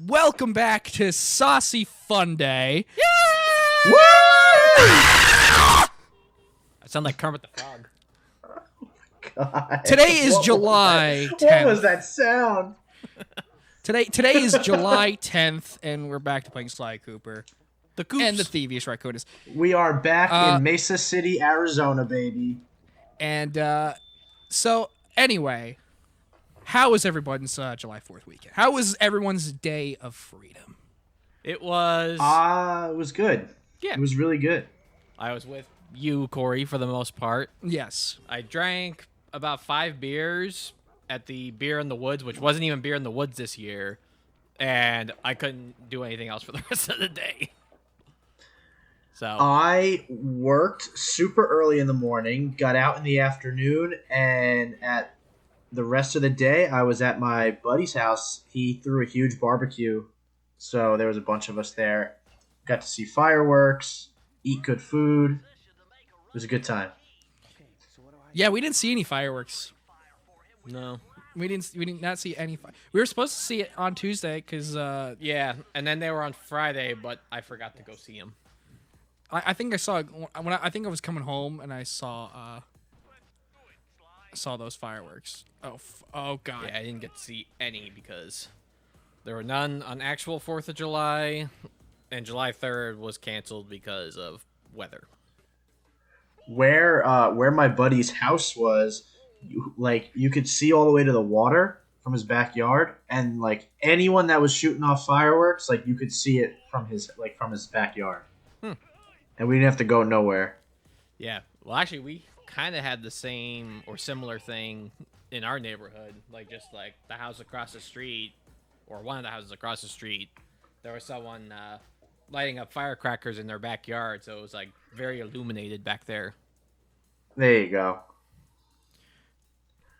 Welcome back to Saucey Funday. Woo! I sound like Kermit the Frog. God. Today is July 10th. What was that sound? Today is July 10th, and we're back to playing Sly Cooper. The Goops. And the Thievius Raccoonus. We are back in Mesa City, Arizona, baby. And so, anyway, how was everyone's July 4th weekend? How was everyone's day of freedom? It was... It was good. Yeah. It was really good. I was with you, Corey, for the most part. Yes. I drank about 5 beers at the Beer in the Woods, which wasn't even Beer in the Woods this year. And I couldn't do anything else for the rest of the day. So I worked super early in the morning, got out in the afternoon, and at the rest of the day, I was at my buddy's house. He threw a huge barbecue, so there was a bunch of us there. Got to see fireworks, eat good food. It was a good time. Yeah, we didn't see any fireworks. no. We did not see any. We were supposed to see it on Tuesday because Yeah, and then they were on Friday, but I forgot to go see them. I think I saw I think I was coming home and I saw those fireworks. Oh god. Yeah, I didn't get to see any because there were none on actual 4th of July, and July 3rd was canceled because of weather. Where my buddy's house was, you could see all the way to the water from his backyard, and like anyone that was shooting off fireworks, like you could see it from his backyard. And we didn't have to go nowhere. Yeah. Well, actually, we kind of had the same or similar thing in our neighborhood. Like, just like the house across the street, or one of the houses across the street, there was someone lighting up firecrackers in their backyard. So it was like very illuminated back there. There you go.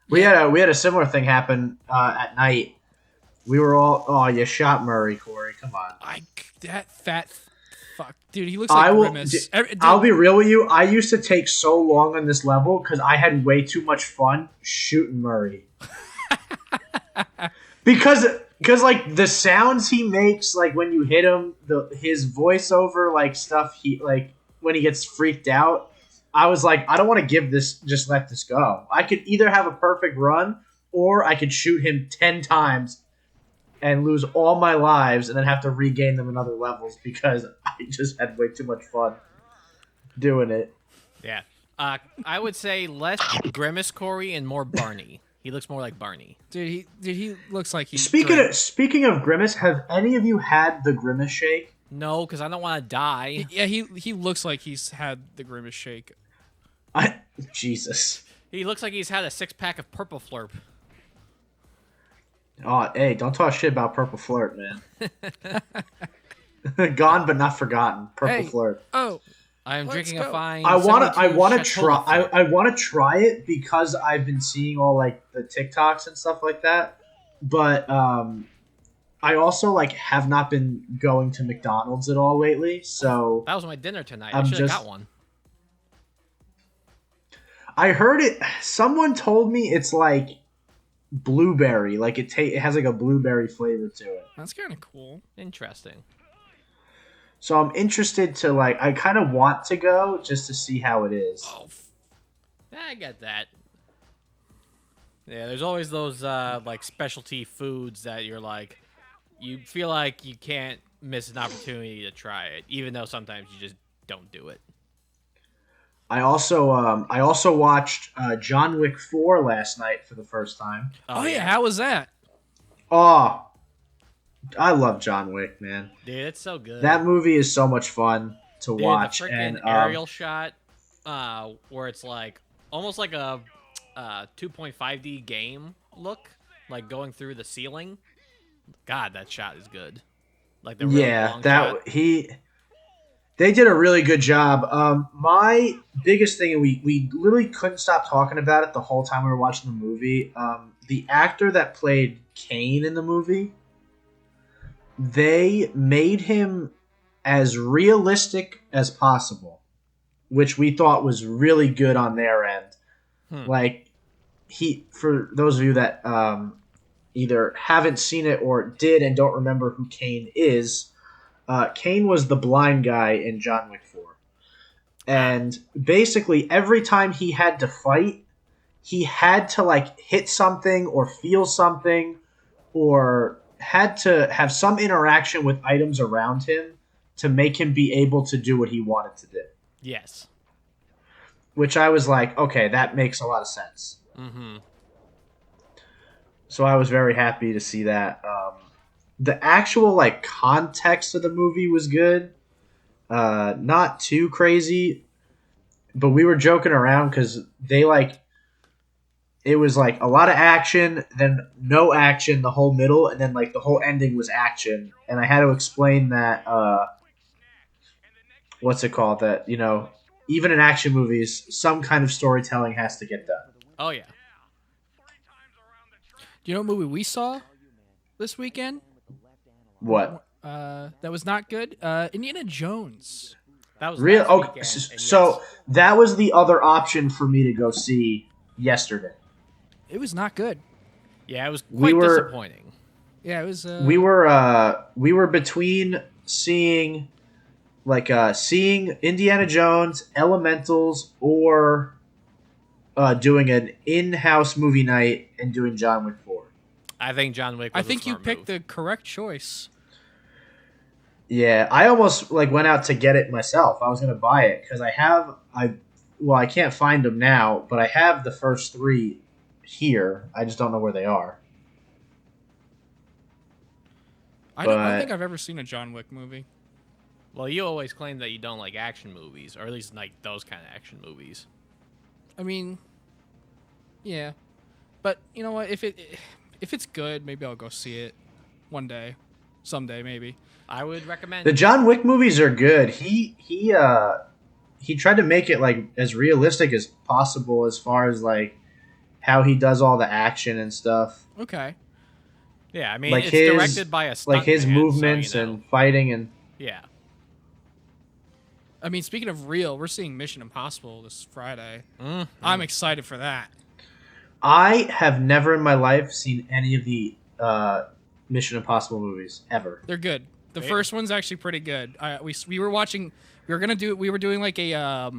We had a similar thing happen at night. We were all, oh, you shot Murray, Corey. Come on. That fat fuck, dude. He looks like Grimace. I'll be real with you. I used to take so long on this level because I had way too much fun shooting Murray. because like the sounds he makes, like when you hit him, his voiceover, like stuff he like when he gets freaked out. I was like, I don't want to just let this go. I could either have a perfect run or I could shoot him 10 times and lose all my lives and then have to regain them in other levels because I just had way too much fun doing it. Yeah. I would say less Grimace Corey and more Barney. He looks more like Barney. Dude, he looks like he's Speaking of Grimace, have any of you had the Grimace shake? No, because I don't want to die. He looks like he's had the Grimace shake. Jesus. He looks like he's had a 6-pack of Purple Flurp. Oh, hey, don't talk shit about Purple Flirt, man. Gone but not forgotten. Purple Flirt. Oh, I am drinking a fine. I want to Chateau try. I want to try it because I've been seeing all like the TikToks and stuff like that. But I also like have not been going to McDonald's at all lately. So that was my dinner tonight. I should have got one. I heard it. Someone told me it's like blueberry, like it has like a blueberry flavor to it. That's kind of cool. Interesting. So I'm interested to like. I kind of want to go just to see how it is. Oh, I get that. Yeah, there's always those like specialty foods that you're like, you feel like you can't miss an opportunity to try it, even though sometimes you just don't do it. I also watched John Wick 4 last night for the first time. Oh yeah, how was that? Oh, I love John Wick, man. Dude, it's so good. That movie is so much fun to watch. The freaking and aerial shot, where it's like almost like a 2.5D game look, like going through the ceiling. God, that shot is good. Like the really long shot. They did a really good job. My biggest thing, and we literally couldn't stop talking about it the whole time we were watching the movie. The actor that played Kane in the movie, they made him as realistic as possible, which we thought was really good on their end. Like, for those of you that either haven't seen it or did and don't remember who Kane is, Kane was the blind guy in John Wick 4. And basically, every time he had to fight, he had to like hit something or feel something or had to have some interaction with items around him to make him be able to do what he wanted to do. Yes. Which I was like, okay, that makes a lot of sense. Mm-hmm. So I was very happy to see that. The actual like context of the movie was good. Not too crazy, but we were joking around because it was like a lot of action, then no action the whole middle, and then like the whole ending was action. And I had to explain that what's it called? That even in action movies, some kind of storytelling has to get done. Oh yeah. Do you know what movie we saw this weekend? What? That was not good. Indiana Jones. That was Real? last Okay, weekend, and so that was the other option for me to go see yesterday. It was not good. yeah, it was we quite were- disappointing. Yeah, it was. We were between seeing Indiana Jones, Elementals, or doing an in-house movie night and doing John Wick 4. I think John Wick was I think a you smart picked move. the correct choice. Yeah, I almost went out to get it myself. I was gonna buy it because I can't find them now, but I have the first 3 here. I just don't know where they are. I don't But- think I've ever seen a John Wick movie. Well, you always claim that you don't like action movies, or at least like those kind of action movies. I mean, yeah, but you know what? If it's good, maybe I'll go see it one day, someday, maybe. I would recommend. The John Wick movies are good. He tried to make it like as realistic as possible as far as like how he does all the action and stuff. Okay. Yeah, I mean, like it's his- directed by a Like his stuntman, movements so, you know. and fighting and Yeah. I mean, speaking of real, we're seeing Mission Impossible this Friday. Mm. I'm excited for that. I have never in my life seen any of the Mission Impossible movies ever. They're good. The Yeah. first one's actually pretty good. We were watching. We were doing like a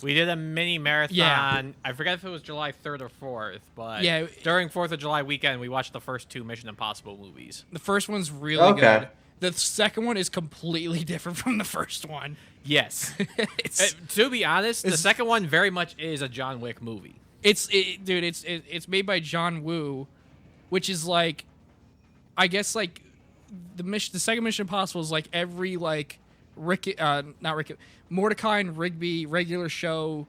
We did a mini marathon. Yeah. I forget if it was July 3rd or 4th, but Yeah. during 4th of July weekend, we watched the first 2 Mission Impossible movies. The first one's really Okay. good. The second one is completely different from the first one. Yes. it's To be honest, the it's- second one very much is a John Wick movie. dude. It's made by John Woo, which is like, I guess like the second Mission Impossible is like every like Mordecai and Rigby regular show,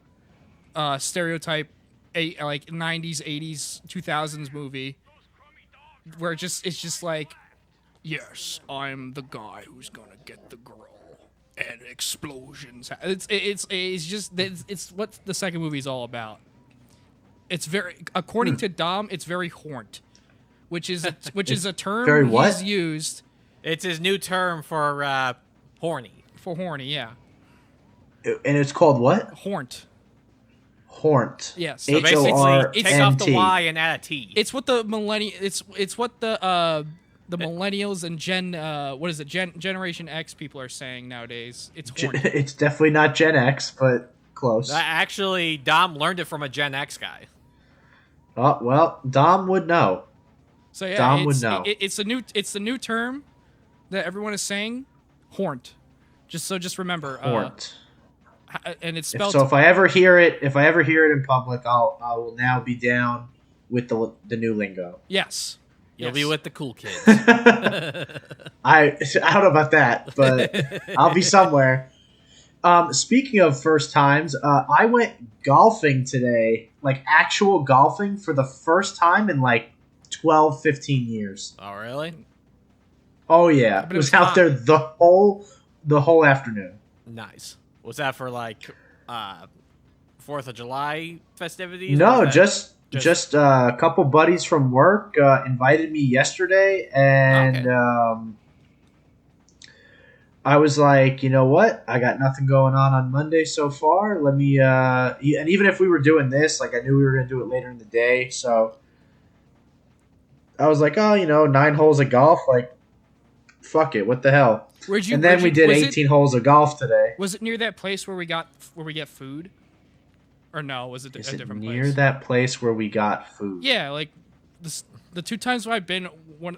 stereotype, like 90s, 80s, 2000s movie, where it's just like, yes, I'm the guy who's gonna get the girl, and explosions. It's what the second movie is all about. It's very, according to Dom, it's very horned, which is a term very he's what? used It's his new term for horny. for horny. Yeah, And it's called what? horned. Hornt. Yes. So basically, take off the H-O-R-N-T. Y and add a T. It's what the It's what the millennials and Generation X people are saying nowadays. It's horny. It's definitely not Gen X, but close. Actually, Dom learned it from a Gen X guy. Oh, well, Dom would know. So yeah, Dom would it's, know. it's the new term that everyone is saying, horned. Just remember, Hornt. and it's If spelled. if I ever hear it in public, I will now be down with the new lingo. Yes. You'll Yes. be with the cool kids. I don't know about that, but I'll be somewhere. Speaking of first times, I went golfing today, like actual golfing for the first time in like 12, 15 years. Oh, really? Oh yeah, But I it was was out hot. there the whole afternoon. Nice. Was that for like 4th of July festivities? or No, was that just a couple buddies from work invited me yesterday, and I was like, you know what? I got nothing going on Monday so far. Let me and even if we were doing this, like I knew we were gonna do it later in the day, so I was like, oh, 9 holes of golf, like, fuck it, what the hell? And then we did 18 holes of golf today. Was it near that place where we get food? Or no, was it Is a it different near place? that place where we got food? Yeah, like the 2 times I've been,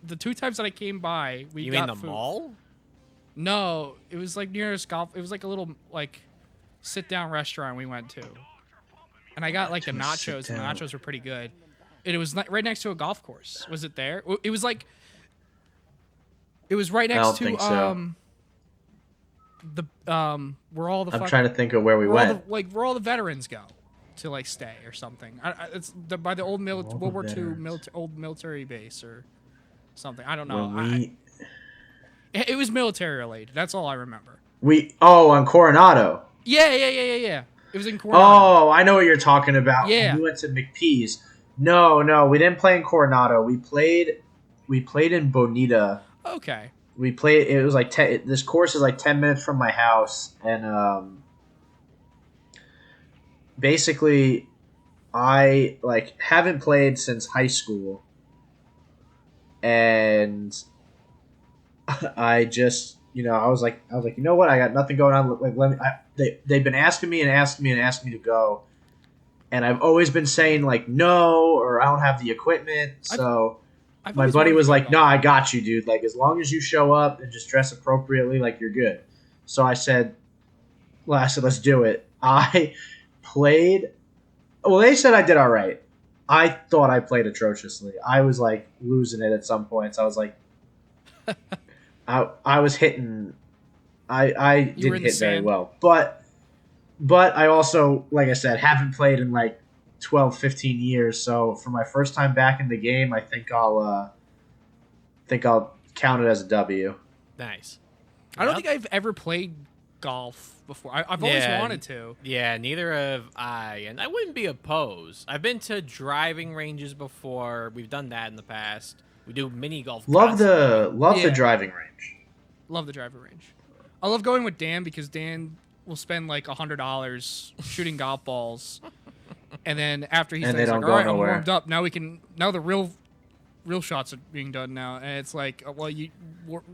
the 2 times that I came by, we You got mean the food. mall? No, it was like near a golf. It was like a little like sit down restaurant we went to, and I got like the nachos, and the nachos were pretty good. And it was right next to a golf course. Was it there? It was like it was right I next don't to think so. where all the I'm trying to think of where we where all went. where all the veterans go to like stay or something. It's by the old All World the War II veterans. old military base or something. I don't know. When It was military related. That's all I remember. on Coronado. Yeah. It was in Coronado. Oh, I know what you're talking about. Yeah. We went to McPee's. No, we didn't play in Coronado. We played in Bonita. Okay. We played. It was like this course is like 10 minutes from my house, and basically, I like haven't played since high school, and I just I was like you know what, I got nothing going on. Like let me. They've been asking me to go, and I've always been saying like no, or I don't have the equipment. So I've my always buddy wanted was to go like, no, golfing. I got you, dude. Like as long as you show up and just dress appropriately, like you're good. So I said, let's do it. I played. Well, they said I did all right. I thought I played atrociously. I was like losing it at some points. I was like, I was hitting. I You were didn't in the hit very sand? well, but I also, like I said, haven't played in like 12, 15 years. So for my first time back in the game, I think I'll count it as a W. Nice. I don't Yep. think I've ever played golf before. I've always wanted to. Yeah, neither have I, and I wouldn't be opposed. I've been to driving ranges before. We've done that in the past. We do mini golf. Love the Yeah. driving range. Love the driver range. I love going with Dan because Dan will spend like $100 shooting golf balls, and then after he's And done, they he's don't like, go "All right, I'm nowhere." warmed up. Now the real shots are being done now." And it's like, well,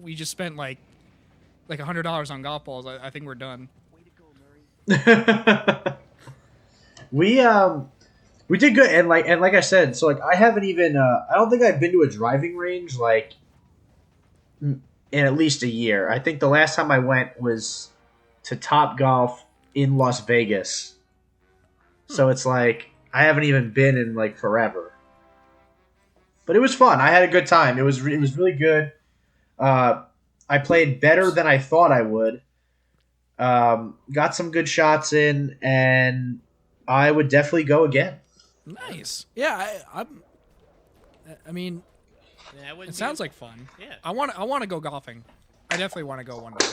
we just spent like $100 on golf balls. I think we're done. We did good, and like I said, so like I haven't even I don't think I've been to a driving range like in at least a year. I think the last time I went was to Top Golf in Las Vegas. So it's like I haven't even been in like forever. But it was fun. I had a good time. It was really good. I played better than I thought I would. Got some good shots in, and I would definitely go again. Nice. Yeah, I mean, Yeah, it sounds like fun. Yeah. I want to go golfing. I definitely want to go one day.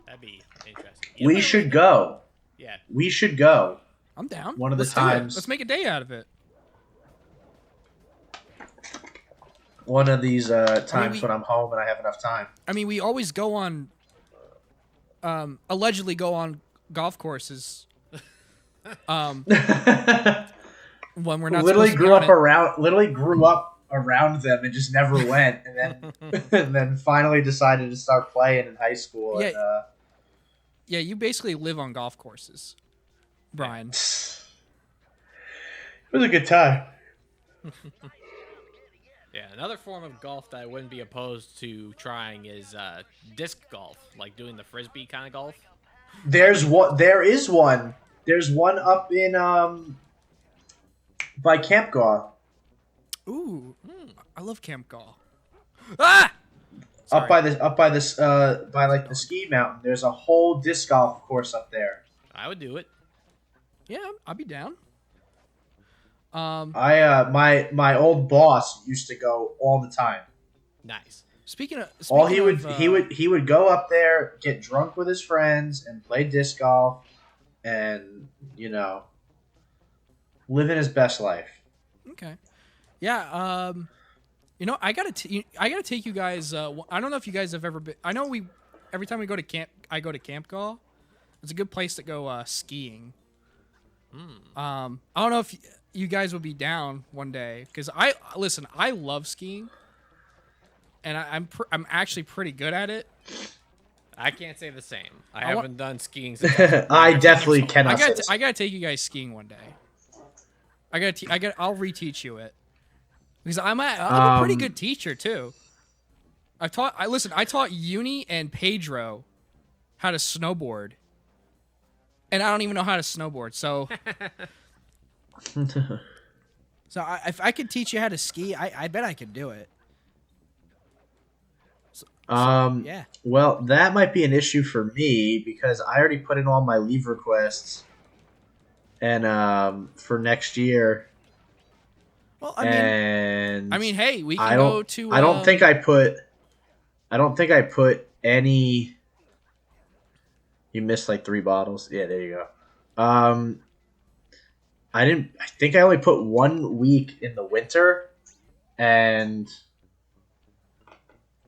That'd be interesting. We should go. Yeah. We should go. I'm down. One of the Let's do it. times- Let's make a day out of it. One of these times we- when I'm home and I have enough time. I mean, we always go on, allegedly go on golf courses. When we're not literally supposed to be on it. Literally grew up around them and just never went, and then and then finally decided to start playing in high school. Yeah. And, Yeah, you basically live on golf courses, Brian. it was a good time. Yeah, another form of golf that I wouldn't be opposed to trying is disc golf, like doing the frisbee kind of golf. There is one. There's one up in by Camp Gaw. Ooh, I love Camp Gaw. Ah! Up by like the ski mountain. There's a whole disc golf course up there. I would do it. Yeah, I'll be down. My old boss used to go all the time. Nice. Speaking of, He would go up there, get drunk with his friends, and play disc golf, and living his best life. Okay. Yeah. I gotta take you guys. I don't know if you guys have ever been. I know every time we go to camp, I go to Camp Gaw. It's a good place to go skiing. I don't know if you guys would be down one day, because listen, I love skiing, and I'm actually pretty good at it. I can't say the same. I I wa- haven't done skiing since I was like I 9 or 10 definitely years old. cannot say this. I gotta take you guys skiing one day. I'll reteach you it, because I'm a pretty good teacher too. I taught Uni and Pedro how to snowboard, and I don't even know how to snowboard. So, if I could teach you how to ski, I bet I could do it. Yeah. Well, that might be an issue for me because I already put in all my leave requests, and for next year. Well, I mean, hey, we can go to. I don't think I put any. You missed like 3 bottles. Yeah, there you go. I think I only put 1 week in the winter, and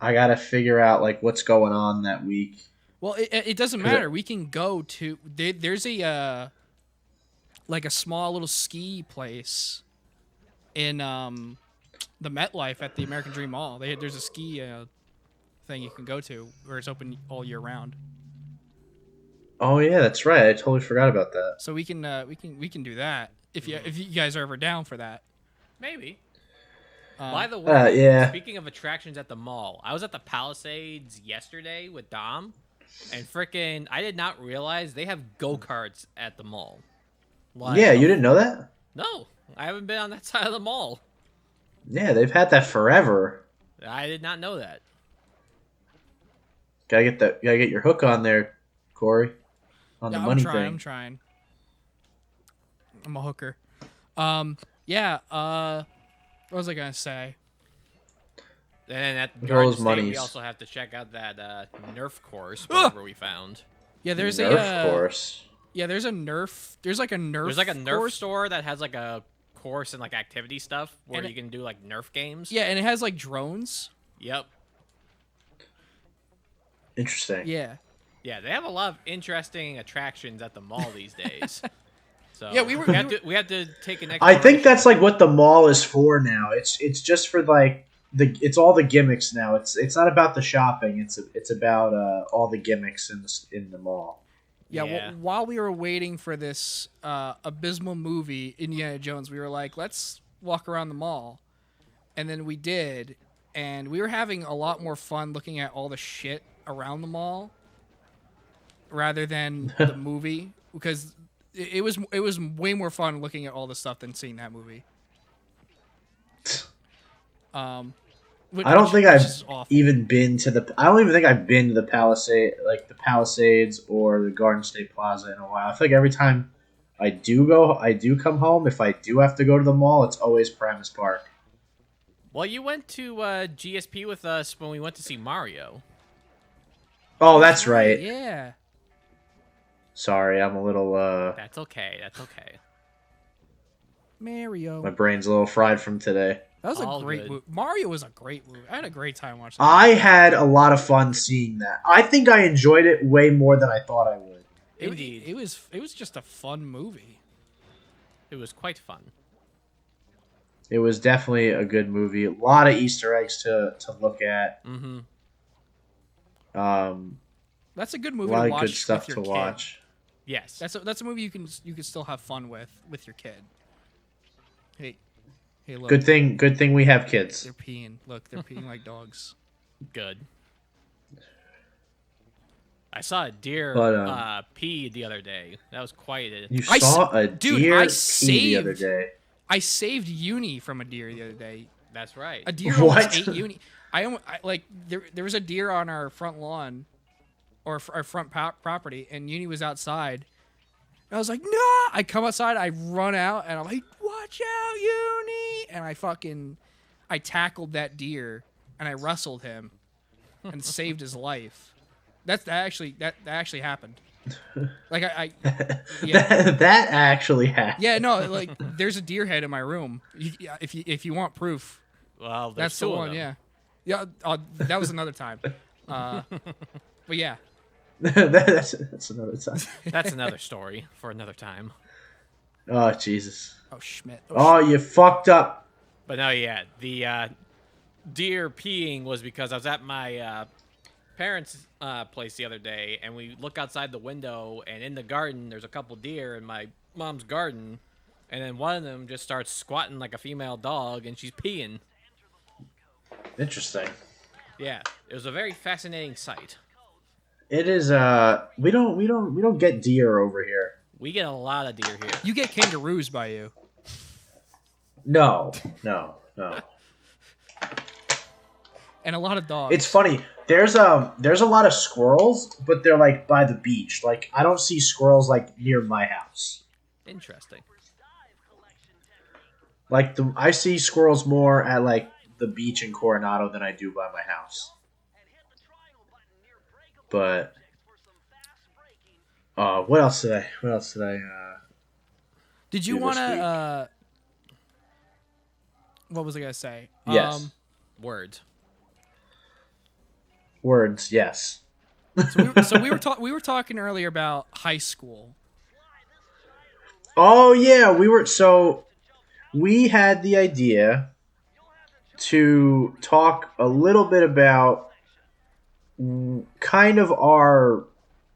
I gotta figure out like what's going on that week. Well, it doesn't matter. We can go to. There's a like a small little ski place in the MetLife at the American Dream Mall. There's a ski thing you can go to where it's open all year round. Oh yeah, that's right. I totally forgot about that. So we can do that if you guys are ever down for that. Maybe. By the way, yeah. Speaking of attractions at the mall, I was at the Palisades yesterday with Dom, and frickin' I did not realize they have go-karts at the mall. Like, Yeah, you didn't know that? No, I haven't been on that side of the mall. Yeah, they've had that forever. I did not know that. Gotta get your hook on there, Corey. On the money thing. I'm trying. I'm a hooker. What was I gonna say? And at Those Garden State, we monies. also have to check out that Nerf course, whatever we found. Yeah, there's Nerf course. Yeah, there's a Nerf. There's like a Nerf. There's like a Nerf course. store that has like a course and like activity stuff where And you can do like Nerf games. Yeah, and it has like drones. Yep. Interesting. Yeah. Yeah, they have a lot of interesting attractions at the mall these days. So Yeah, we have to take an. I think that's like what the mall is for now. It's just for like it's all the gimmicks now. It's not about the shopping. It's about all the gimmicks in the mall. Yeah. While we were waiting for this abysmal movie, Indiana Jones, we were like, let's walk around the mall, and then we did, and we were having a lot more fun looking at all the shit around the mall rather than the movie, because it was way more fun looking at all the stuff than seeing that movie. I don't think I've even been to the. I don't even think I've been to the Palisades or the Garden State Plaza in a while. I feel like every time I do come home. If I do have to go to the mall, it's always Paramus Park. Well, you went to GSP with us when we went to see Mario. Oh, that's right. Yeah. Sorry, I'm a little. That's okay. That's okay. Mario. My brain's a little fried from today. That was All a great good. movie. Mario was a great movie. I had a great time watching that. I had a lot of fun seeing that. I think I enjoyed it way more than I thought I would. Indeed. It was just a fun movie. It was quite fun. It was definitely a good movie. A lot of Easter eggs to look at. Mm-hmm. That's a good A movie lot to of watch good stuff with to your kid. watch. Yes. That's a movie you can still have fun with your kid. Hey, look. Good thing we have kids. They're peeing. Look, they're peeing like dogs. Good. I saw a deer pee the other day. That was quite a... You saw a deer pee the other day. I saved Uni from a deer the other day. That's right. A deer almost ate Uni. There was a deer on our front lawn, or our front property, and Uni was outside. And I was like, no! I come outside, I run out, and I'm like, watch out, Uni! And I tackled that deer, and I wrestled him, and saved his life. That actually happened. Like yeah. that actually happened. Yeah, no, like there's a deer head in my room. If you want proof, Well, that's the one. Yeah, that was another time. But yeah, that's another time. That's another story for another time. Oh Jesus. Oh, Schmidt. Oh, you fucked up. But no, yeah, the deer peeing was because I was at my parents' place the other day, and we look outside the window, and in the garden, there's a couple deer in my mom's garden, and then one of them just starts squatting like a female dog, and she's peeing. Interesting. Yeah, it was a very fascinating sight. It is. We don't get deer over here. We get a lot of deer here. You get kangaroos by you. No. And a lot of dogs. It's funny. There's a lot of squirrels, but they're like by the beach. Like I don't see squirrels like near my house. Interesting. Like I see squirrels more at like the beach in Coronado than I do by my house. But what else did I Did you do want this week? to what was I going to say? Yes. Words, yes. So we were talking earlier about high school. Oh yeah, we had the idea to talk a little bit about kind of our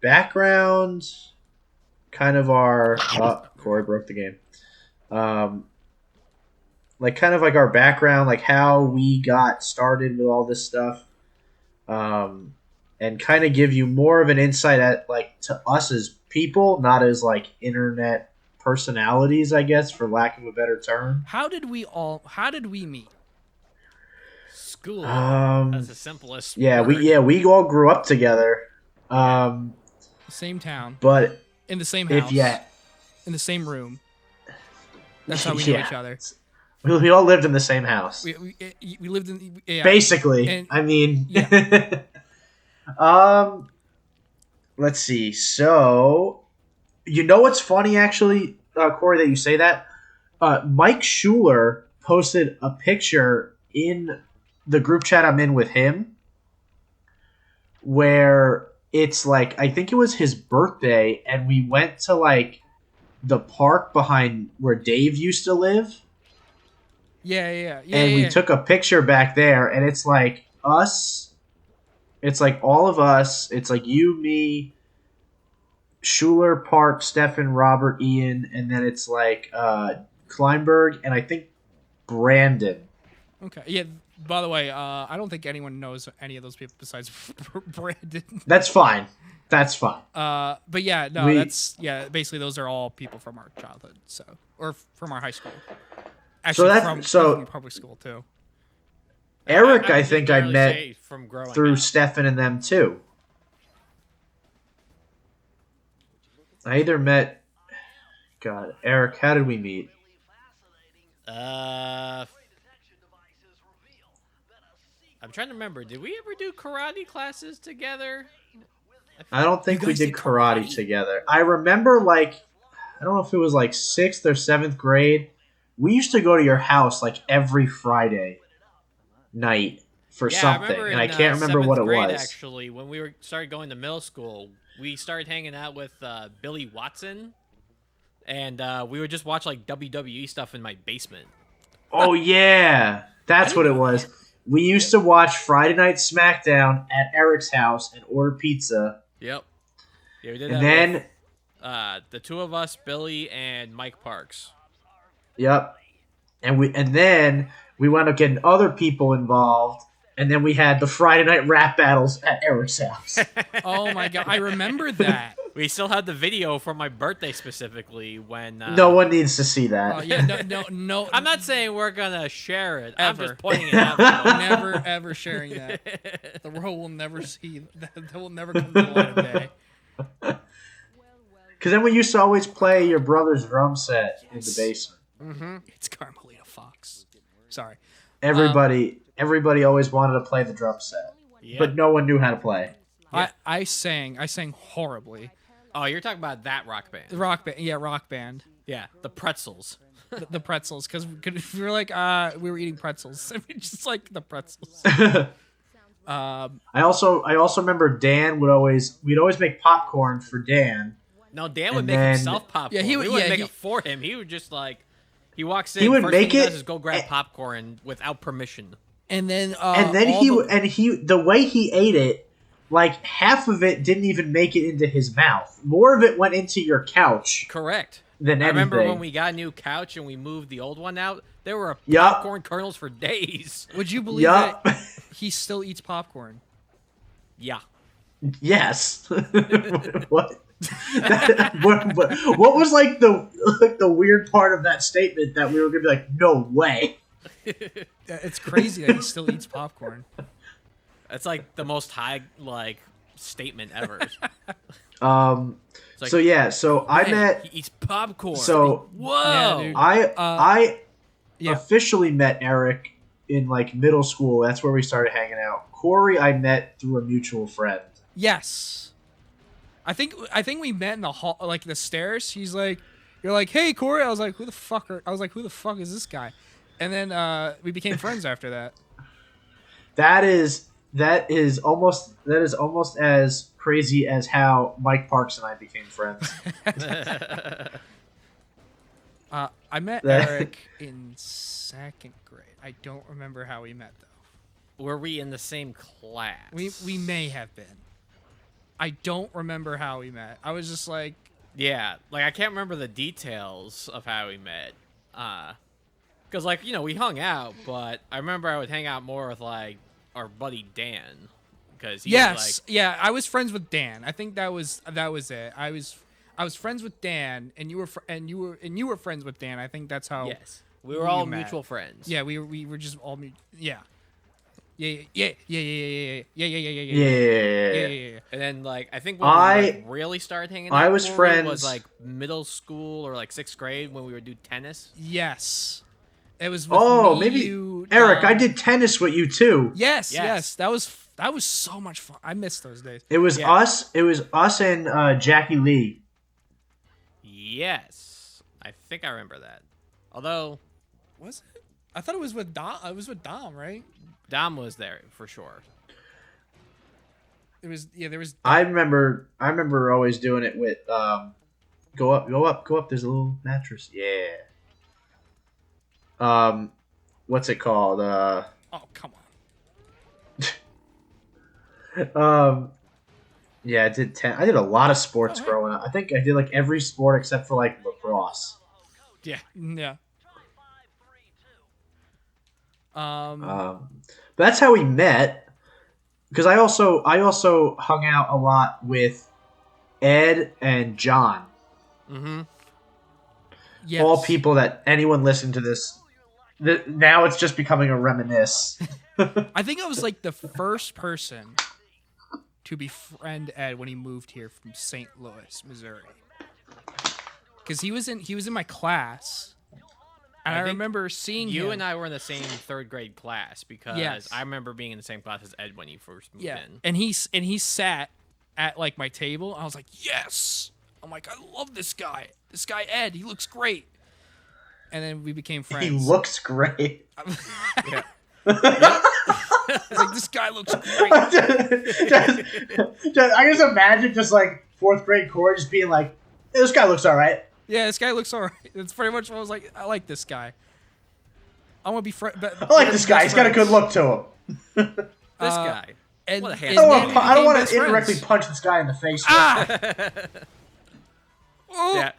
background, kind of our Corey broke the game. Like kind of like our background, like how we got started with all this stuff. And kind of give you more of an insight at like to us as people, not as like internet personalities, I guess, for lack of a better term. How did we meet? School. That's the simplest. Yeah, word. we all grew up together. Same town. But in the same house. In the same room. That's how we knew each other. We all lived in the same house. We lived in basically. And, I mean, yeah. Let's see. So, you know what's funny, actually, Corey, that you say that? Mike Schuler posted a picture in the group chat I'm in with him where it's like, I think it was his birthday, and we went to like the park behind where Dave used to live. Yeah. And we took a picture back there, and it's like us. It's like all of us. It's like you, me, Schuler, Park, Stefan, Robert, Ian, and then it's like Kleinberg, and I think Brandon. Okay. Yeah. By the way, I don't think anyone knows any of those people besides Brandon. That's fine. But yeah, no, basically those are all people from our childhood, or from our high school. Actually, from public school too. Eric, I think I met through up. Stefan and them too. I either met. God, Eric, how did we meet? I'm trying to remember. Did we ever do karate classes together? I don't think we did karate together. I remember, like, I don't know if it was like 6th or 7th grade. We used to go to your house like every Friday night for something, and I can't remember what it was. Actually, when we started going to middle school, we started hanging out with Billy Watson, and we would just watch like WWE stuff in my basement. Oh yeah, that's what it was. We used to watch Friday Night SmackDown at Eric's house and order pizza. Yep. Yeah, we did and that then with, the two of us, Billy and Mike Parks. Yep. And then we wound up getting other people involved, and then we had the Friday night rap battles at Eric's house. Oh my god, I remember that. We still had the video from my birthday specifically when no one needs to see that. Oh yeah, no. I'm not saying we're gonna share it. Ever. I'm just pointing it out. Never ever sharing that. The world will never see that. Will never come to the light of day. Because then we used to always play your brother's drum set in the basement. Mm-hmm. It's Carmelita Fox. Sorry. Everybody always wanted to play the drum set, but no one knew how to play. Yeah. I sang horribly. Oh, you're talking about that rock band. The rock band, yeah, rock band. Yeah, the Pretzels. The Pretzels, because we were like, we were eating pretzels. I mean, just like the pretzels. I also remember we'd always make popcorn for Dan, No, Dan would And make then- himself popcorn. Yeah, he would- wouldn't yeah, make he- it for him. He would just like, he walks in. He would first make thing he it, does is go grab and- popcorn without permission. And then and then all the way he ate it, like half of it didn't even make it into his mouth. More of it went into your couch Correct. than I anything. remember when we got a new couch and we moved the old one out. There were Yup. popcorn kernels for days. Would you believe Yup. that he still eats popcorn? Yeah. Yes. What? What was like the weird part of that statement that we were gonna be like, no way. It's crazy that he still eats popcorn. That's like the most high like statement ever. It's like, So yeah, so I "Man, met he eats popcorn. so Whoa. Yeah, dude. I Yeah. officially met Eric in like middle school. That's where we started hanging out. Corey I met through a mutual friend. Yes. I think we met in the hall, like the stairs. He's like, "You're like, hey Corey." I was like, "Who the fuck are?" I was like, "Who the fuck is this guy?" And then we became friends after that. That is almost as crazy as how Mike Parks and I became friends. I met That- Eric in 2nd grade. I don't remember how we met though. Were we in the same class? We may have been. I don't remember how we met. I was just like, Yeah, like I can't remember the details of how we met. Cause like we hung out, but I remember I would hang out more with like our buddy Dan, because yes, yeah. I was friends with Dan. I think that was it. I was friends with Dan, and you were friends with Dan. I think that's how. yes, we were all met. mutual friends. Yeah, we were just all yeah. Yeah. And then like I think when we like, really started hanging out, I was Corey, friends- was like middle school or like 6th grade when we would do tennis. Yes. It was with Oh, me, maybe you, Eric, Dom. I did tennis with you too. Yes, Yes. That was so much fun. I miss those days. It was Yeah. us. It was us and Jackie Lee. Yes, I think I remember that. Although Was it? I thought it was with Dom. It was with Dom, right? Dom was there for sure. It was there was I remember always doing it with go up. There's a little mattress. Yeah. What's it called? oh, come on. Yeah, I did a lot of sports Oh, hey. growing up. I think I did like every sport except for like lacrosse. Yeah. But that's how we met. Because I also hung out a lot with Ed and John. Mm-hmm. Yes. All people that anyone listened to this. Now it's just becoming a reminisce. I think I was like the first person to befriend Ed when he moved here from St. Louis, Missouri. Because he was in my class, and I think remember seeing You him. and I were in the same 3rd grade class because Yes. I remember being in the same class as Ed when he first moved Yeah, in. and he sat at like my table. I was like, yes. I'm like, I love this guy. This guy Ed, he looks great. And then we became friends. He looks great. Yeah. I was like, this guy looks great. I just imagine just like 4th grade Corey just being like, hey, this guy looks all right. Yeah, this guy looks alright. That's pretty much what I was like. I like this guy. I want to be friend. I like this guy. He's got a good look to him. This Uh, guy. And, What a and handsome then man. we I don't became want best to indirectly friends. punch this guy in the face. Ah! Oh! Yeah.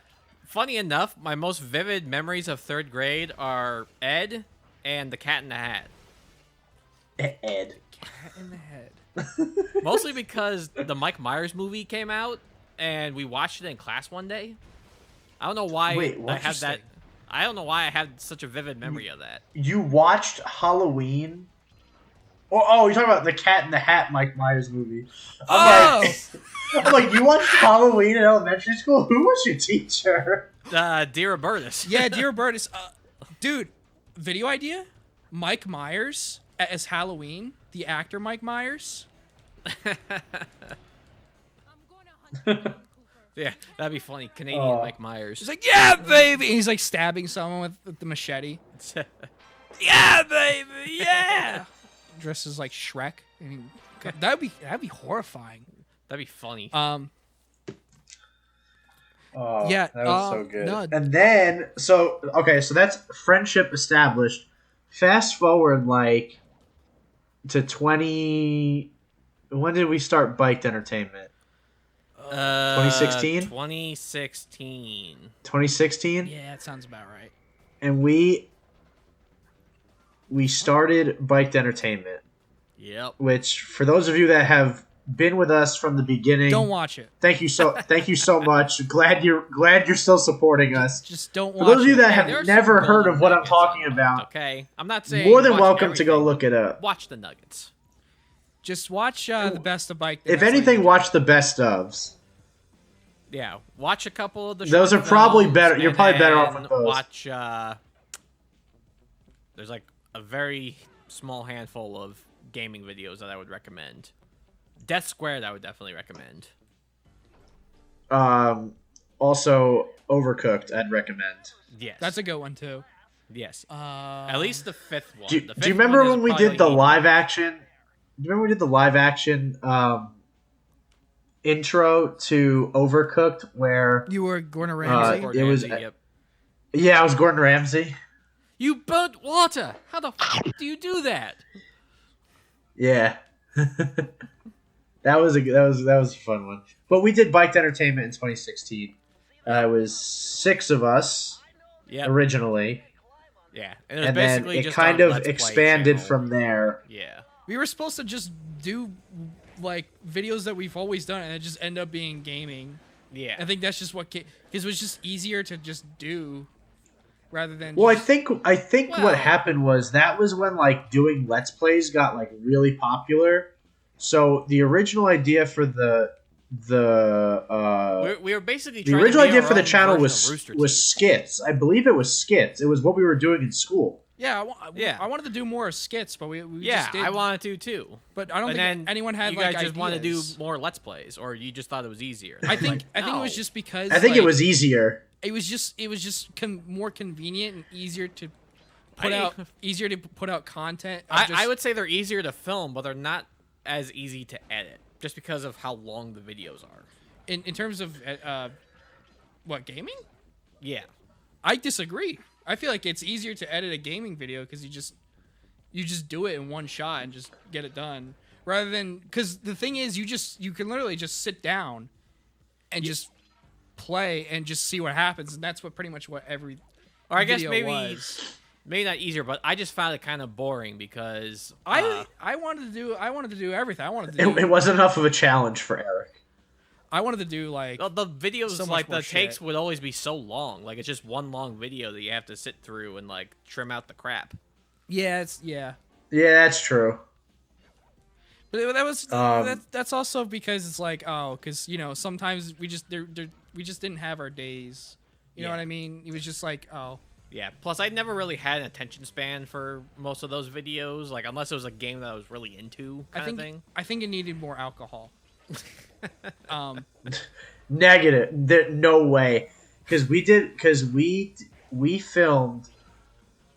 Funny enough, my most vivid memories of 3rd grade are Ed and the Cat in the Hat. Ed. Cat in the head. Mostly because the Mike Myers movie came out and we watched it in class one day. I don't know why Wait, I have that. interesting. I don't know why I had such a vivid memory of that. You watched Halloween? Oh, you're talking about the Cat in the Hat Mike Myers movie. Oh! I'm like, you watched Halloween in elementary school? Who was your teacher? Dear Robertus. Yeah, dear Bertus. Dude, video idea? Mike Myers as Halloween. The actor Mike Myers. Yeah, that'd be funny. Canadian Oh. Mike Myers. He's like, yeah, baby. And he's like stabbing someone with the machete. Yeah, baby. Yeah. Dressed as like Shrek. And that'd be horrifying. That'd be funny. Oh, Yeah, that was so good. no. And then, so that's friendship established. Fast forward like to 20. When did we start biked entertainment? 2016? 2016. 2016? Yeah, that sounds about right. And we started biked entertainment, Yep. which for those of you that have been with us from the beginning, Don't watch it. thank you so much. Glad you're still supporting us. Just don't For watch those of you it. that Hey, there are have some never heard golden of what I'm nuggets talking in about, Nuggets, okay, I'm not saying more than watch welcome to go everything. look it up. Watch the Nuggets. Just watch the best of bike. If anything, watch the best ofs. Yeah, watch a couple of the. Those short are probably films, better. You're and probably better off then with those. Watch. There's like a very small handful of gaming videos that I would recommend. Death Squared, I would definitely recommend. Also, Overcooked, I'd recommend. Yes, That's a good one too. yes. At least the fifth one. Do The you fifth remember one is when we probably did the easy. live action? Do you remember we did the live action intro to Overcooked where You were Gordon Yeah, Ramsay. Gordon it was- Ramsay, yep. I was Gordon Ramsay. You burnt water. How the f do you do that? Yeah. that was a fun one. But we did Biked Entertainment in 2016. It was 6 of us Yep. originally, Yeah, and it was and then basically it just kind a of Let's Play expanded channel. from there. Yeah. We were supposed to just do like videos that we've always done, and it just end up being gaming. Yeah. I think that's just what because it was just easier to just do rather than. Well, I just, think Well- what happened was that was when like doing Let's Plays got like really popular. So the original idea for We were basically the trying to original be idea our for the own channel version of Rooster was Teeth. skits. I believe it was skits. It was what we were doing in school. yeah, Yeah. I wanted to do more skits, but we Yeah, just did. I wanted to too. But I don't And think then anyone had you like guys just wanted to do ideas. more Let's Plays, or you just thought it was easier. I think Like, it was no. just because I think it like, was easier. it was just more convenient and easier to I- put out content. of I just- would say they're easier to film, but they're not as easy to edit, just because of how long the videos are. in terms of what gaming. Yeah. I disagree. I feel like it's easier to edit a gaming video because you just do it in one shot and just get it done, rather than because the thing is you can literally just sit down and just play and just see what happens, and that's what pretty much what every Or I guess video maybe was. maybe not easier, but I just found it kind of boring because I wanted to do everything. I wanted to do It wasn't enough of a challenge for Eric. I wanted to do like the videos so much like more the takes shit. would always be so long. Like it's just one long video that you have to sit through and like trim out the crap. yeah. Yeah, that's true. But that was Um, that's also because it's like because sometimes we just we just didn't have our days. You know Yeah. what I mean? It was just like Yeah. Plus, I never really had an attention span for most of those videos. Like unless it was a game that I was really into, kind of thing. I think it needed more alcohol. Negative. No way. Because we filmed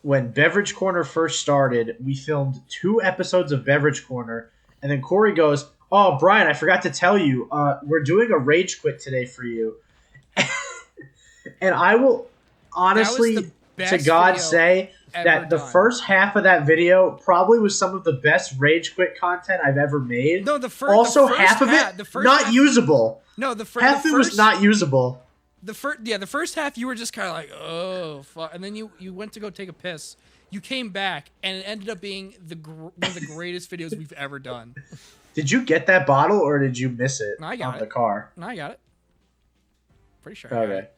when Beverage Corner first started. We filmed 2 episodes of Beverage Corner, and then Corey goes, "Oh, Brian, I forgot to tell you. We're doing a rage quit today for you." And I will honestly, That was the to best God, video say ever that the done. first half of that video probably was some of the best rage quit content I've ever made. No, Also, the first half of half, it the first not half, usable. No, the Half the of it was first, not usable. the first half you were just kind of like oh fuck, and then you went to go take a piss. You came back and it ended up being one of the greatest videos we've ever done. Did you get that bottle or did you miss it I got on it. the car? No, I got it. Pretty sure. I got Okay. it.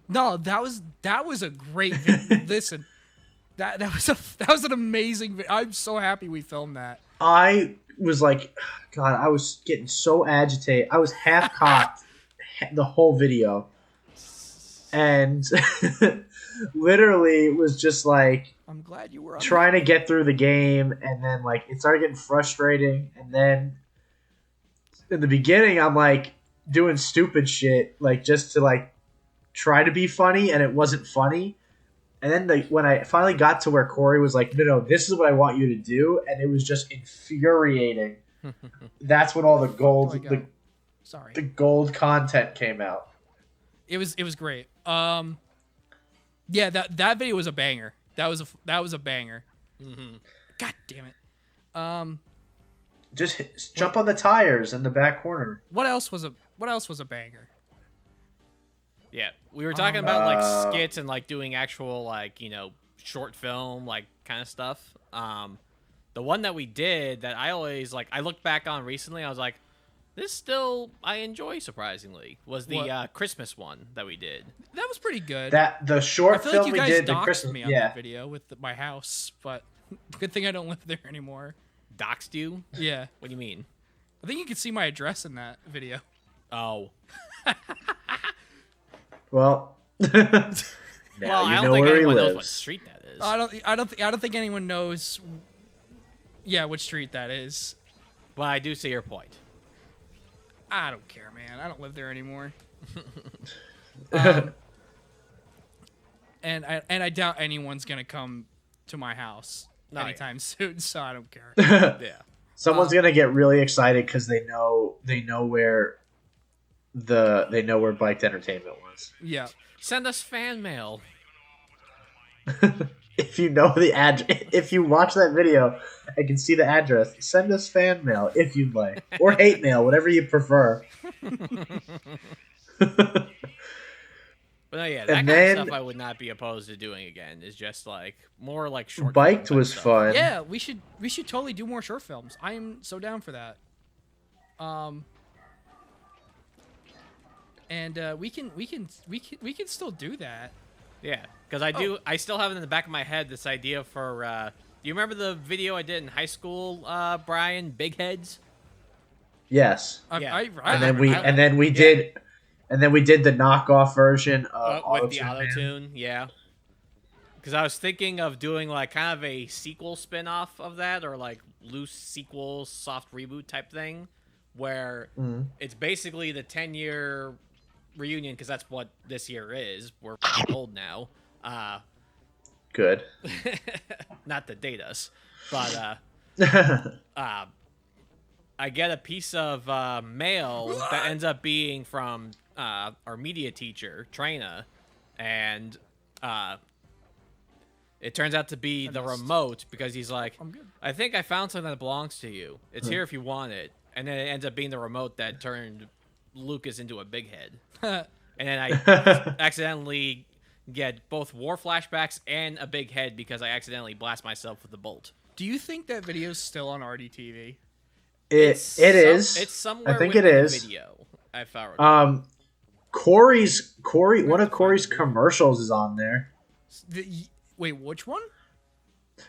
No, that was a great video. Listen, that was an amazing video. I'm so happy we filmed that. I was like, God, I was getting so agitated. I was half cocked the whole video. And literally was just like I'm glad you were on trying to get through the game, and then like it started getting frustrating, and then in the beginning I'm like doing stupid shit like just to like try to be funny, and it wasn't funny. And then when I finally got to where Corey was like, no, this is what I want you to do, and it was just infuriating. That's when all the do I gold got? Sorry. the gold content came out. It was great. Yeah, that video was a banger. That was a banger. Mm-hmm. God damn it. Just jump on the tires in the back corner. What else was a banger? Yeah, we were talking about like skits and like doing actual like short film like kind of stuff. The one that we did that I always like, I looked back on recently, I was like, this still I enjoy surprisingly, was the Christmas one that we did. That was pretty good. That the I short feel film like you we guys did, the doxed Christmas, me on that video with my house, but good thing I don't live there anymore. Doxed you? Yeah. What do you mean? I think you can see my address in that video. Oh. Well, Well, I you don't know think where he anyone knows what lives. street that is. I don't think anyone knows. Yeah, which street that is. But I do see your point. I don't care, man. I don't live there anymore. And I doubt anyone's gonna come to my house anytime soon, so I don't care. Yeah. Someone's gonna get really excited because they know where Biked Entertainment was. Yeah. Send us fan mail. If you know the address, if you watch that video and can see the address, send us fan mail if you'd like, or hate mail, whatever you prefer. But no, yeah, that And kind then- of stuff I would not be opposed to doing again. Is just like more like short. Biked film was type fun. Yeah, we should totally do more short films. I am so down for that. And we can still do that. Yeah, because I still have it in the back of my head this idea for. Do you remember the video I did in high school, Brian? Big heads. Yes. Yeah. And then we did the knockoff version of with the Auto-Tune auto Man. tune, yeah. Because I was thinking of doing like kind of a sequel spin-off of that, or like loose sequel, soft reboot type thing, where it's basically the 10-year reunion, because that's what this year is. We're old now. Good. Not to date us, but I get a piece of mail that ends up being from our media teacher, Trina, and it turns out to be the remote, because he's like, I think I found something that belongs to you. It's here if you want it. And then it ends up being the remote that turned Lucas into a big head. And then I accidentally get both war flashbacks and a big head because I accidentally blast myself with a bolt. Do you think that video's still on RDTV? It is. It's somewhere. I think with it the is. Video. I found. Corey, one of Corey's commercials is on there. Wait, which one?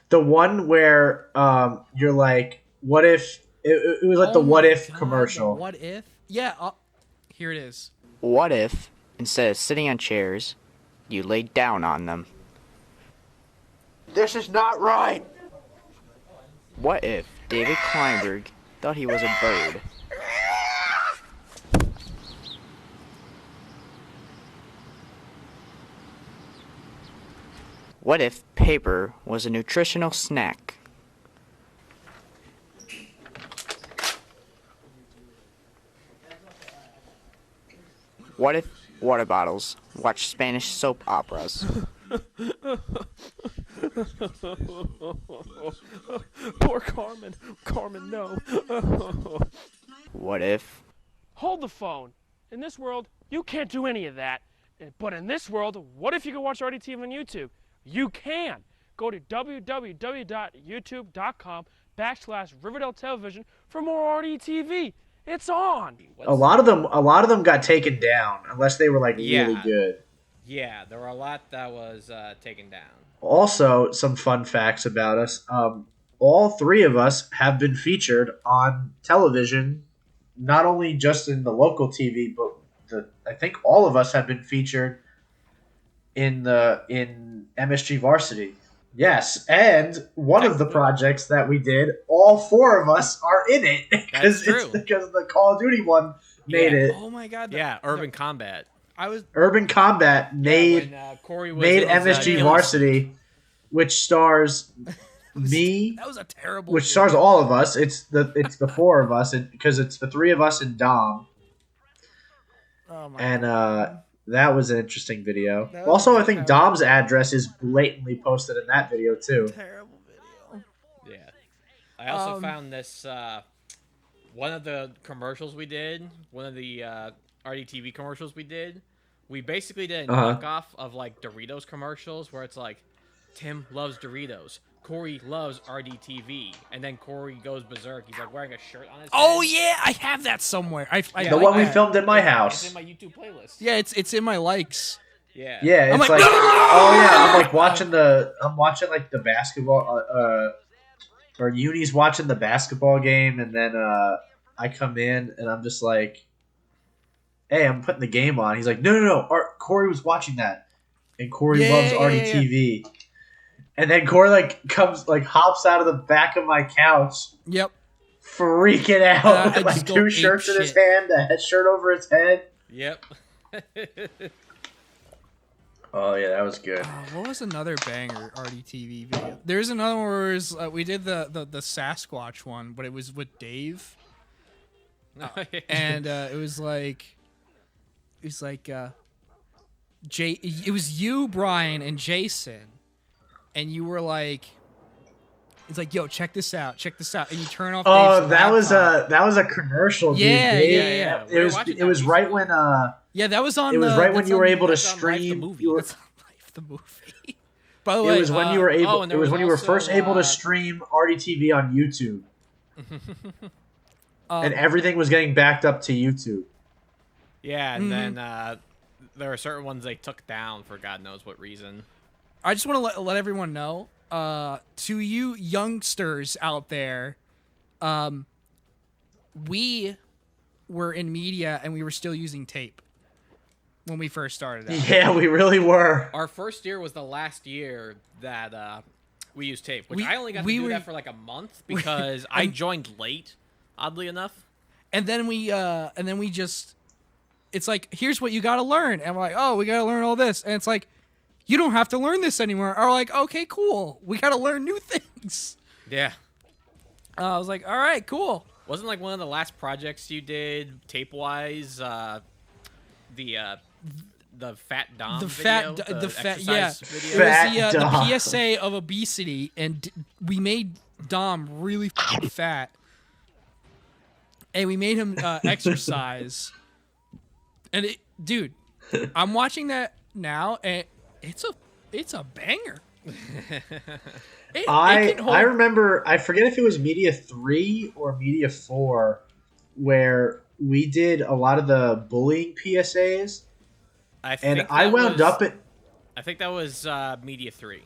The one where you're like, what if it was like the what if commercial. What if? Yeah, here it is. What if, instead of sitting on chairs, you laid down on them? This is not right. What if David Kleinberg thought he was a bird? What if paper was a nutritional snack? What if water bottles watch Spanish soap operas? Poor Carmen. Carmen, no. What if... Hold the phone. In this world, you can't do any of that. But in this world, what if you can watch RDTV on YouTube? You can. Go to www.youtube.com/Riverdale Television for more RDTV. It's on. A lot of them got taken down unless they were like really good. Yeah, there were a lot that was taken down. Also, some fun facts about us. All three of us have been featured on television, not only just in the local TV, but I think all of us have been featured in MSG Varsity. Yes, and one of the projects that we did, all four of us are in it because the Call of Duty one made it. Oh my god. Urban Combat. Urban Combat made Corey was made in his, MSG Varsity, which stars me. That was a terrible. Which stars all of us. It's the four of us because it's the three of us and Dom. Oh my and god. That was an interesting video. That was Also, I a think terrible- Dom's address is blatantly posted in that video too. Terrible video. Yeah. I also found this one of the commercials we did, one of the RDTV commercials we did. We basically did a knockoff of like Doritos commercials where it's like Tim loves Doritos, Corey loves RDTV, and then Corey goes berserk. He's like wearing a shirt on his Oh head. yeah, I have that somewhere. I The like one we that. filmed in my It's house. in my YouTube playlist. Yeah, it's in my likes. Yeah. Yeah, it's I'm like, like, "No!" oh yeah, I'm watching like the basketball, or Uni's watching the basketball game, and then I come in and I'm just like, hey, I'm putting the game on. He's like, no, Corey was watching that, and Corey Yeah, loves yeah, RDTV, and then Corey hops out of the back of my couch, Yep. freaking out, I with just like go two ape shirts in his shit. hand, a shirt over his head. Yep. Oh yeah, that was good. What was another banger RDTV video? There's another one where it was, we did the Sasquatch one, but it was with Dave, and it was like it was you, Brian, and Jason, and you were like, it's like, yo, check this out, and you turn off. Oh, Dave's that was a commercial. Dude. Yeah, Dave. yeah. We were watching It was that right recently. when Yeah, that was on. it was right when that's you were on- able to that's on Life the stream. movie. You were, That's on Life the movie. By the way, it was when you were able. and It there was was when you were first also, able to stream RDTV on YouTube, and everything was getting backed up to YouTube. Yeah, and then there are certain ones they took down for God knows what reason. I just want to let everyone know, to you youngsters out there, we were in media and we were still using tape when we first started out. Yeah, we really were. Our first year was the last year that we used tape, which We- I only got to we do were- that for like a month because I joined late, oddly enough. And then we just, it's like, here's what you got to learn. And we're like, oh, we got to learn all this. And it's like, you don't have to learn this anymore. Or like, okay, cool. We got to learn new things. Yeah. I was like, all right, cool. Wasn't like one of the last projects you did tape-wise, the Fat Dom The video? fat, exercise yeah. video? It was Dom. the PSA of obesity, and we made Dom really fat, and we made him exercise. And dude, I'm watching that now, and it's a banger. It can hold- I remember. I forget if it was Media 3 or Media 4, where we did a lot of the bullying PSAs, and I wound up at. I think that was Media 3.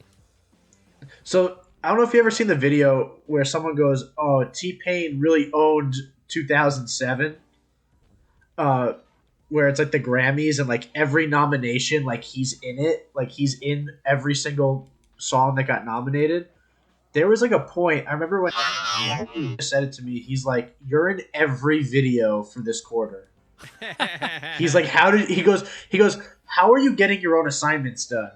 So I don't know if you ever seen the video where someone goes, "Oh, T-Pain really owned 2007," where it's like the Grammys and like every nomination, like he's in it, like he's in every single song that got nominated. There was like a point I remember when he said it to me. He's like, "You're in every video for this quarter." He's like, "How did he goes? How are you getting your own assignments done?"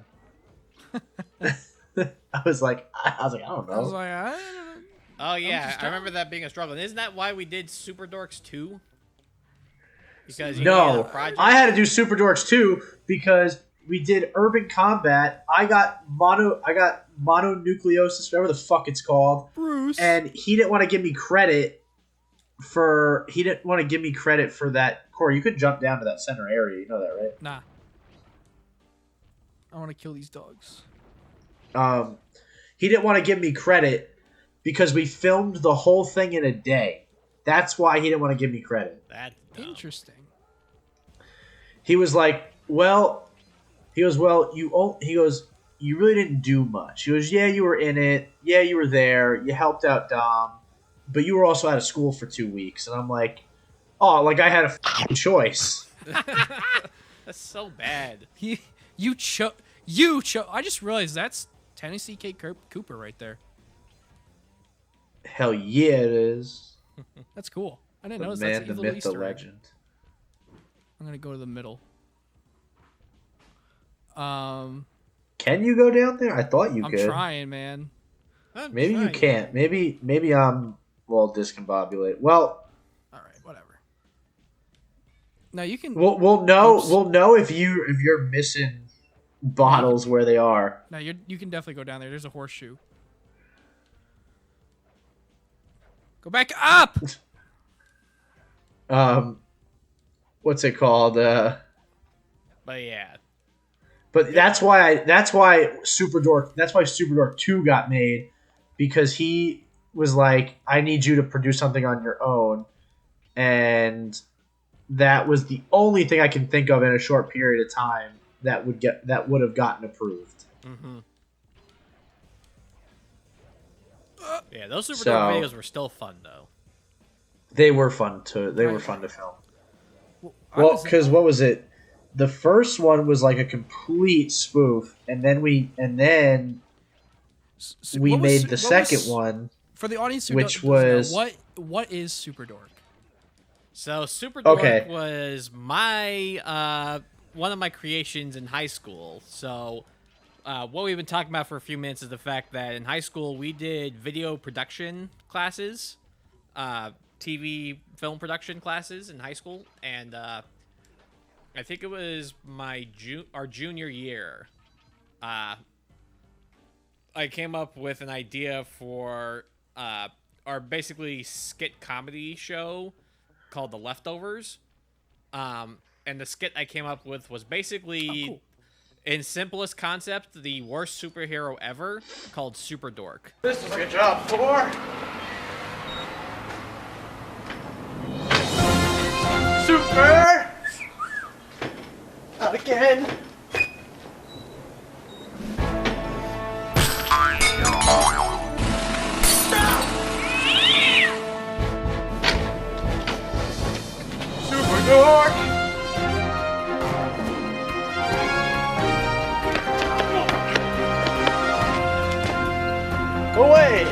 I was like, I don't know. I was like, I don't know. Oh yeah, just I remember that being a struggle. And isn't that why we did Super Dorks 2? Because you No, needed a project? I had to do Super Dorks too because we did Urban Combat. I got mononucleosis, whatever the fuck it's called, Bruce. and he didn't want to give me credit for that. Corey, you could jump down to that center area. You know that, right? Nah. I want to kill these dogs. He didn't want to give me credit because we filmed the whole thing in a day. That's why he didn't want to give me credit. That's dumb. Interesting. He was like, "Well," he goes, "You really didn't do much." He goes, "Yeah, you were in it. Yeah, you were there. You helped out Dom, but you were also out of school for 2 weeks." And I'm like, "Oh, like I had a choice." That's so bad. You chose. I just realized that's Tennessee K. Cooper right there. Hell yeah, it is. That's cool. I didn't The notice man, that's a the little myth, the Easter egg. legend. I'm gonna go to the middle. Can you go down there? I thought you I'm could. trying, man. Maybe you can't. Maybe I'm well discombobulated. Well, All right, whatever. No, you can. We'll know. Oops. We'll know if you're missing bottles where they are. No, you can definitely go down there. There's a horseshoe. Go back up. What's it called? But yeah, But that's why Super Dork 2 got made, because he was like, I need you to produce something on your own, and that was the only thing I can think of in a short period of time that would have gotten approved. mm-hmm. Yeah, those Super So- Dork videos were still fun though. They were fun to film. Well, because what was it? The first one was like a complete spoof, and then we made the second one. For the audience who Which doesn't know, was- what is Super Dork? So Super Dork Okay. was my one of my creations in high school. So what we've been talking about for a few minutes is the fact that in high school we did video production classes, TV film production classes in high school, and I think it was our junior year. I came up with an idea for our basically skit comedy show called The Leftovers. And the skit I came up with was basically, Cool. in simplest concept, the worst superhero ever, called Super Dork. This is your job, Thor. Super. Not again. Super Dork. Go away.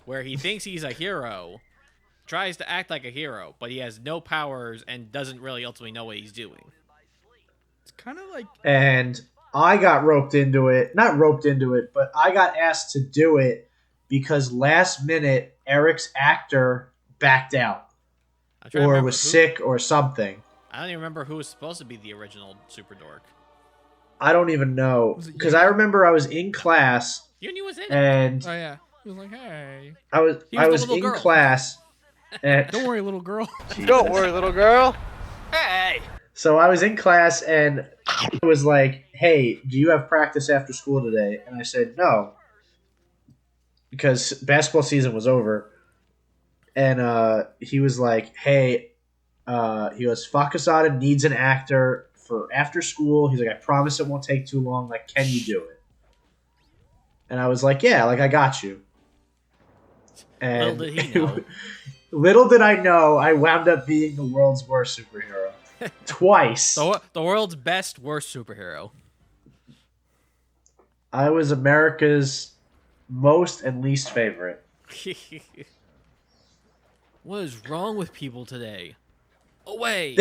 Where he thinks he's a hero, tries to act like a hero, but he has no powers and doesn't really ultimately know what he's doing. It's kind of like And I got roped into it. Not roped into it, but I got asked to do it because last minute Eric's actor backed out I'm trying to or remember was who- sick or something. I don't even remember who was supposed to be the original Super Dork. I don't even know, Was it because you? I remember I was in class Uni was in it. and oh yeah. He was like, hey, I was He was the I was little in girl. class and don't worry, little girl. Don't worry, little girl. Hey! so I was in class and it was like, "Hey, do you have practice after school today?" And I said, "No." Because basketball season was over. And he was like, "Hey, he goes, Fakasada needs an actor for after school." He's like, "I promise it won't take too long. Like, can you do it?" And I was like, "Yeah, like I got you." And Little did he know. little did I know, I wound up being the world's worst superhero twice. The world's best, worst superhero. I was America's most and least favorite. What is wrong with people today? Away!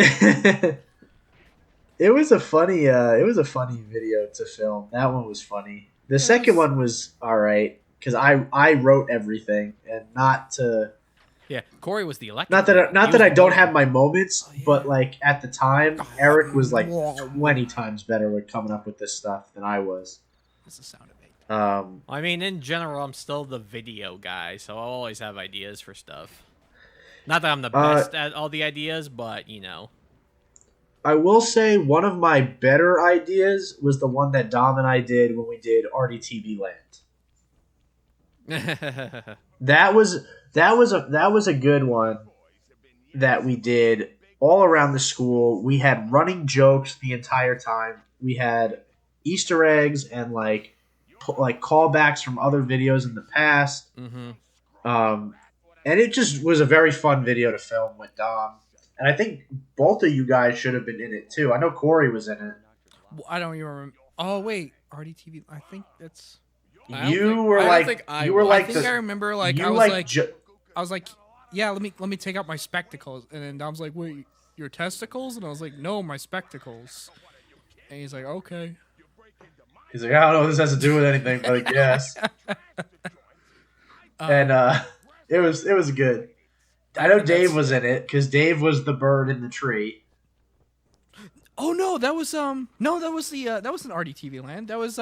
It was a funny video to film. That one was funny. The second one was all right because I wrote everything, and not Corey was the electric. that I don't have my moments, but like at the time, Eric was like 20 times better with coming up with this stuff than I was. That's the sound of it. I mean, in general, I'm still the video guy, so I'll always have ideas for stuff. Not that I'm the best at all the ideas, but you know. I will say one of my better ideas was the one that Dom and I did when we did RDTV Land. That was a good one that we did all around the school. We had running jokes the entire time. We had Easter eggs and like callbacks from other videos in the past. Mm-hmm. And it just was a very fun video to film with Dom. And I think both of you guys should have been in it too. I know Corey was in it. Well, I don't even remember. Oh wait, RDTV. I think that's. I don't You think- were I don't like think I you were was. I like think the I remember. Like you I was like like, ju- I was like, yeah. Let me take out my spectacles. And then Dom's like, wait, your testicles? And I was like, no, my spectacles. And he's like, okay. He's like, I don't know what this has to do with anything, but I guess. And it was good. I know Dave was in it because Dave was the bird in the tree. Oh no, that was no, that was the that wasn't RDTV Land. That was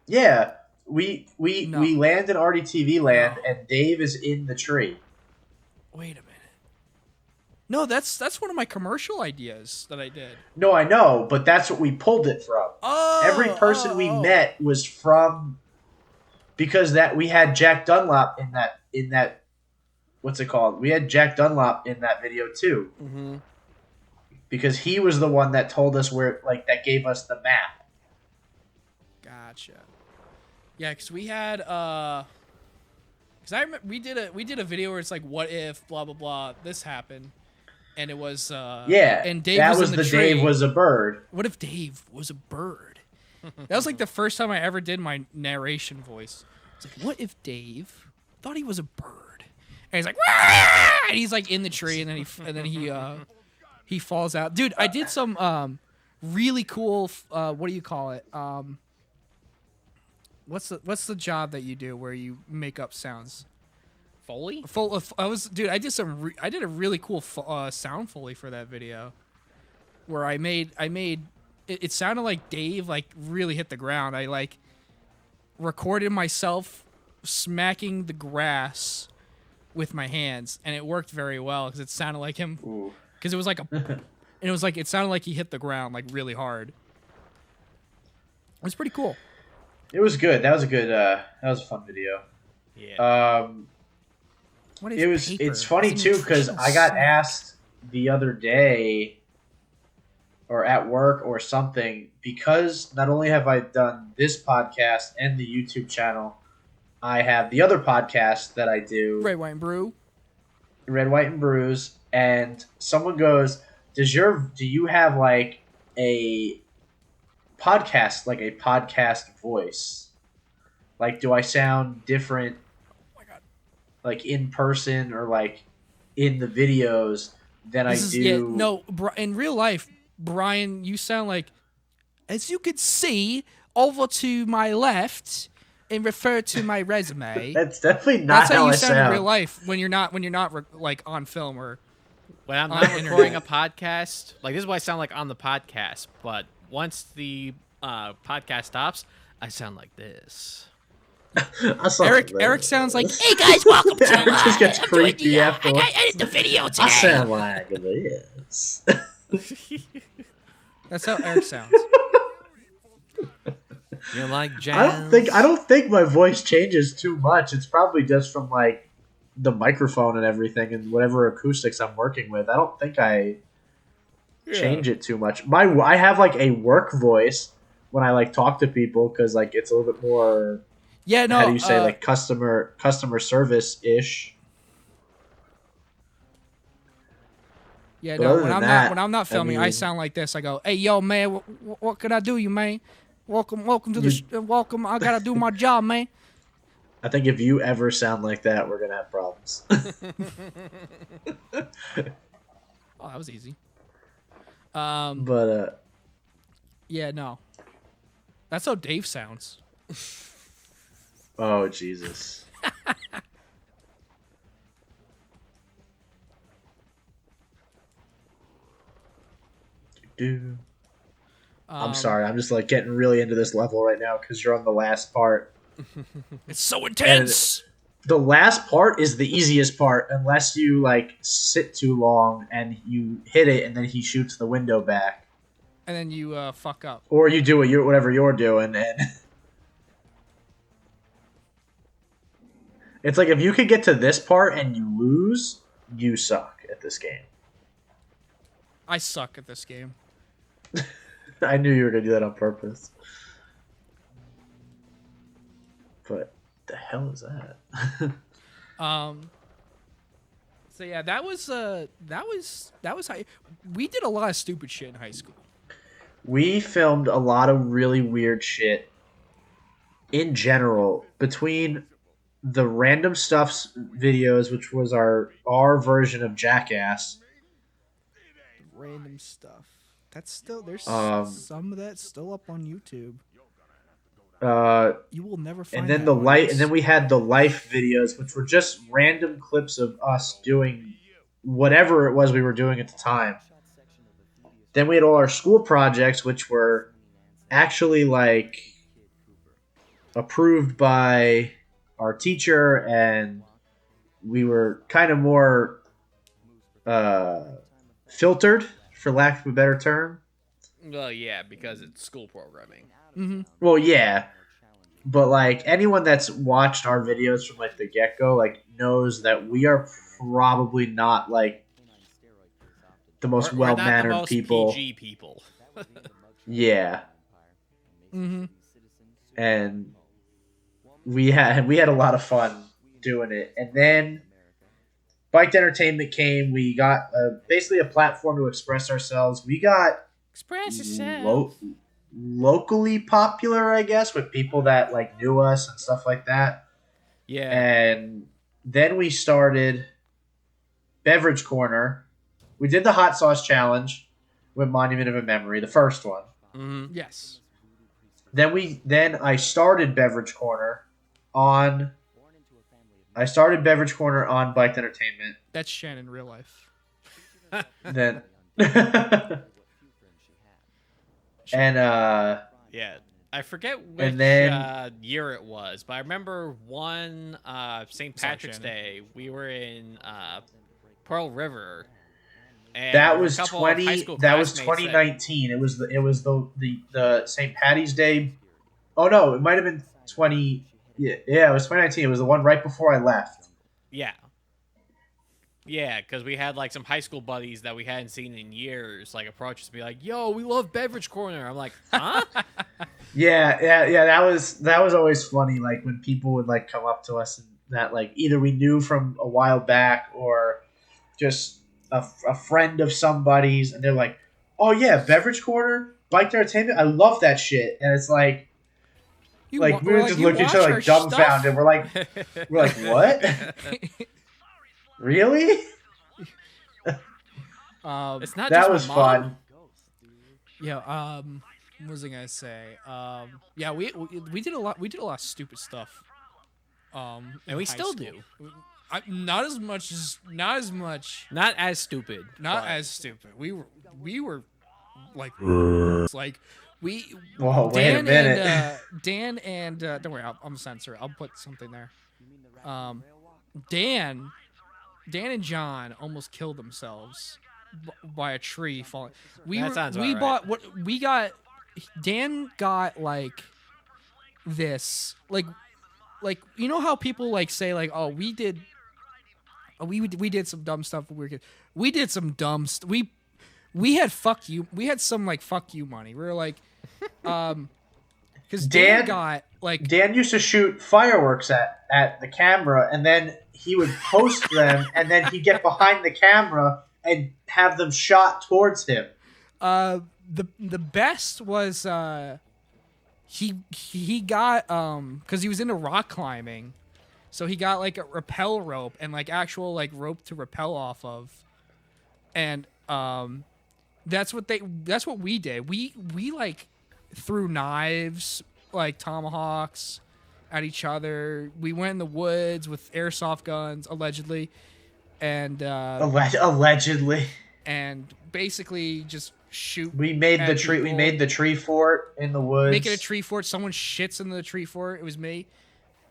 Yeah, we No. land in RDTV Land, and Dave is in the tree. Wait a minute. No, that's one of my commercial ideas that I did. No, I know, but that's what we pulled it from. Oh, Every person we met was from, because that we had Jack Dunlop in that what's it called? We had Jack Dunlop in that video too. Mm-hmm. Because he was the one that told us where, like, that gave us the map. Gotcha. Yeah, because we had because I remember we did a video where it's like, what if blah blah blah this happened, and it was and Dave that was in the the tree. Dave was a bird. What if Dave was a bird? That was like the first time I ever did my narration voice. It's like, what if Dave thought he was a bird? And he's like, "Wah!" And he's like in the tree, and then he falls out. Dude, I did some really cool. What do you call it? What's the job that you do where you make up sounds? Foley? I did a really cool sound Foley for that video, where I made it sounded like Dave like really hit the ground. I like recorded myself smacking the grass with my hands, and it worked very well because it sounded like him. Because it was like and it sounded like he hit the ground like really hard. It was pretty cool. It was good. That was a fun video. Yeah. It's funny too because I got asked the other day, or at work or something, because not only have I done this podcast and the YouTube channel, I have the other podcast that I do, Red, White, and Brew. Red, White, and Brews, and someone goes, do you have like a podcast voice? Like, do I sound different, like in person or like in the videos than I do? Yeah, no, in real life, Brian, you sound like, as you can see over to my left and refer to my resume. That's definitely not That's how how you I sound in real life when you're not like on film or when I'm on not the recording a internet. podcast, like this is what I sound like on the podcast, but once the podcast stops, I sound like this. Eric sounds like, hey guys, welcome to Eric just gets I'm doing creepy afterwards. I edit the video today. I sound like this. That's how Eric sounds. You like jazz? I don't think my voice changes too much. It's probably just from like the microphone and everything and whatever acoustics I'm working with. I don't think I change it too much. I have like a work voice when I like talk to people because like it's a little bit more. Yeah, no. How do you say like customer service ish? Yeah, But no. other When than I'm that, not when I'm not filming, I mean- sound like this. I go, hey, yo, man, what can I do, you man? Welcome to the welcome. I gotta do my job, man. I think if you ever sound like that, we're gonna have problems. Oh, that was easy. But Yeah, no. That's how Dave sounds. oh Jesus. Do. I'm sorry. I'm just like getting really into this level right now because you're on the last part. It's so intense. The last part is the easiest part unless you like sit too long and you hit it and then he shoots the window back. And then you fuck up. Or you do whatever you're doing and it's like if you could get to this part and you lose, you suck at this game. I suck at this game. I knew you were gonna do that on purpose. But the hell is that? So yeah, that was how we did a lot of stupid shit in high school. We filmed a lot of really weird shit in general between the random stuffs videos, which was our version of Jackass. Random stuff. That's still there's some of that still up on YouTube. You will never find. And then that one. and then we had the life videos, which were just random clips of us doing whatever it was we were doing at the time. Then we had all our school projects, which were actually like approved by our teacher, and we were kind of more filtered, for lack of a better term. Well, yeah, because it's school programming. Mm-hmm. Well, yeah, but like anyone that's watched our videos from like the get go, like knows that we are probably not like the most We're well not the mannered most people. PG people. Yeah, Mm-hmm. and we had a lot of fun doing it, and then Biked Entertainment came. We got basically a platform to express ourselves. We got Express yourself. locally popular, I guess, with people that like knew us and stuff like that. Yeah. And then we started Beverage Corner. We did the hot sauce challenge with Monument of a Memory, the first one. Mm-hmm. Yes. Then I started Beverage Corner on Biked Entertainment. That's Shannon in real life. Then and Yeah. I forget which And then- year it was, but I remember one St. Patrick's Shannon. Day. We were in Pearl River. And that there were a was couple of high 20. school That was classmates 2019. It was the St. Patty's Day. Oh no, it might have been 20. Yeah, it was 2019. It was the one right before I left. Yeah. Yeah, because we had like some high school buddies that we hadn't seen in years, like approach us and be like, "Yo, we love Beverage Corner." I'm like, "Huh?" Yeah. That was always funny. Like when people would like come up to us and that like either we knew from a while back or just a friend of somebody's, and they're like, "Oh yeah, Beverage Corner, Bike Entertainment. I love that shit." And it's like, we were just looking at each other like dumbfounded. We're like, what? Really? It's not That just was my mom. fun. Yeah. What was I gonna say? Yeah, we did a lot. We did a lot of stupid stuff. And in we high still school. do. Not as much. Not as stupid. Not but- as stupid. We were like we. Whoa, wait a minute. Dan and don't worry, I'm censor. I'll put something there. Dan and John almost killed themselves by a tree falling. Sounds we about bought what we got. Dan got like this like you know how people like say like, oh, we did some dumb stuff when we were kids. We did some dumb stuff. We had fuck you. We had some like fuck you money. We were like, because Dan got like Dan used to shoot fireworks at the camera, and then he would post them, and then he'd get behind the camera and have them shot towards him. The best was he got because he was into rock climbing, so he got like a rappel rope and like actual like rope to rappel off of, and that's what we did. We like threw knives like tomahawks at each other. We went in the woods with airsoft guns allegedly, and Allegedly, and basically just shoot. we made at the tree. We people. made the tree fort in the woods. Make it a tree fort. Someone shits in the tree fort. It was me.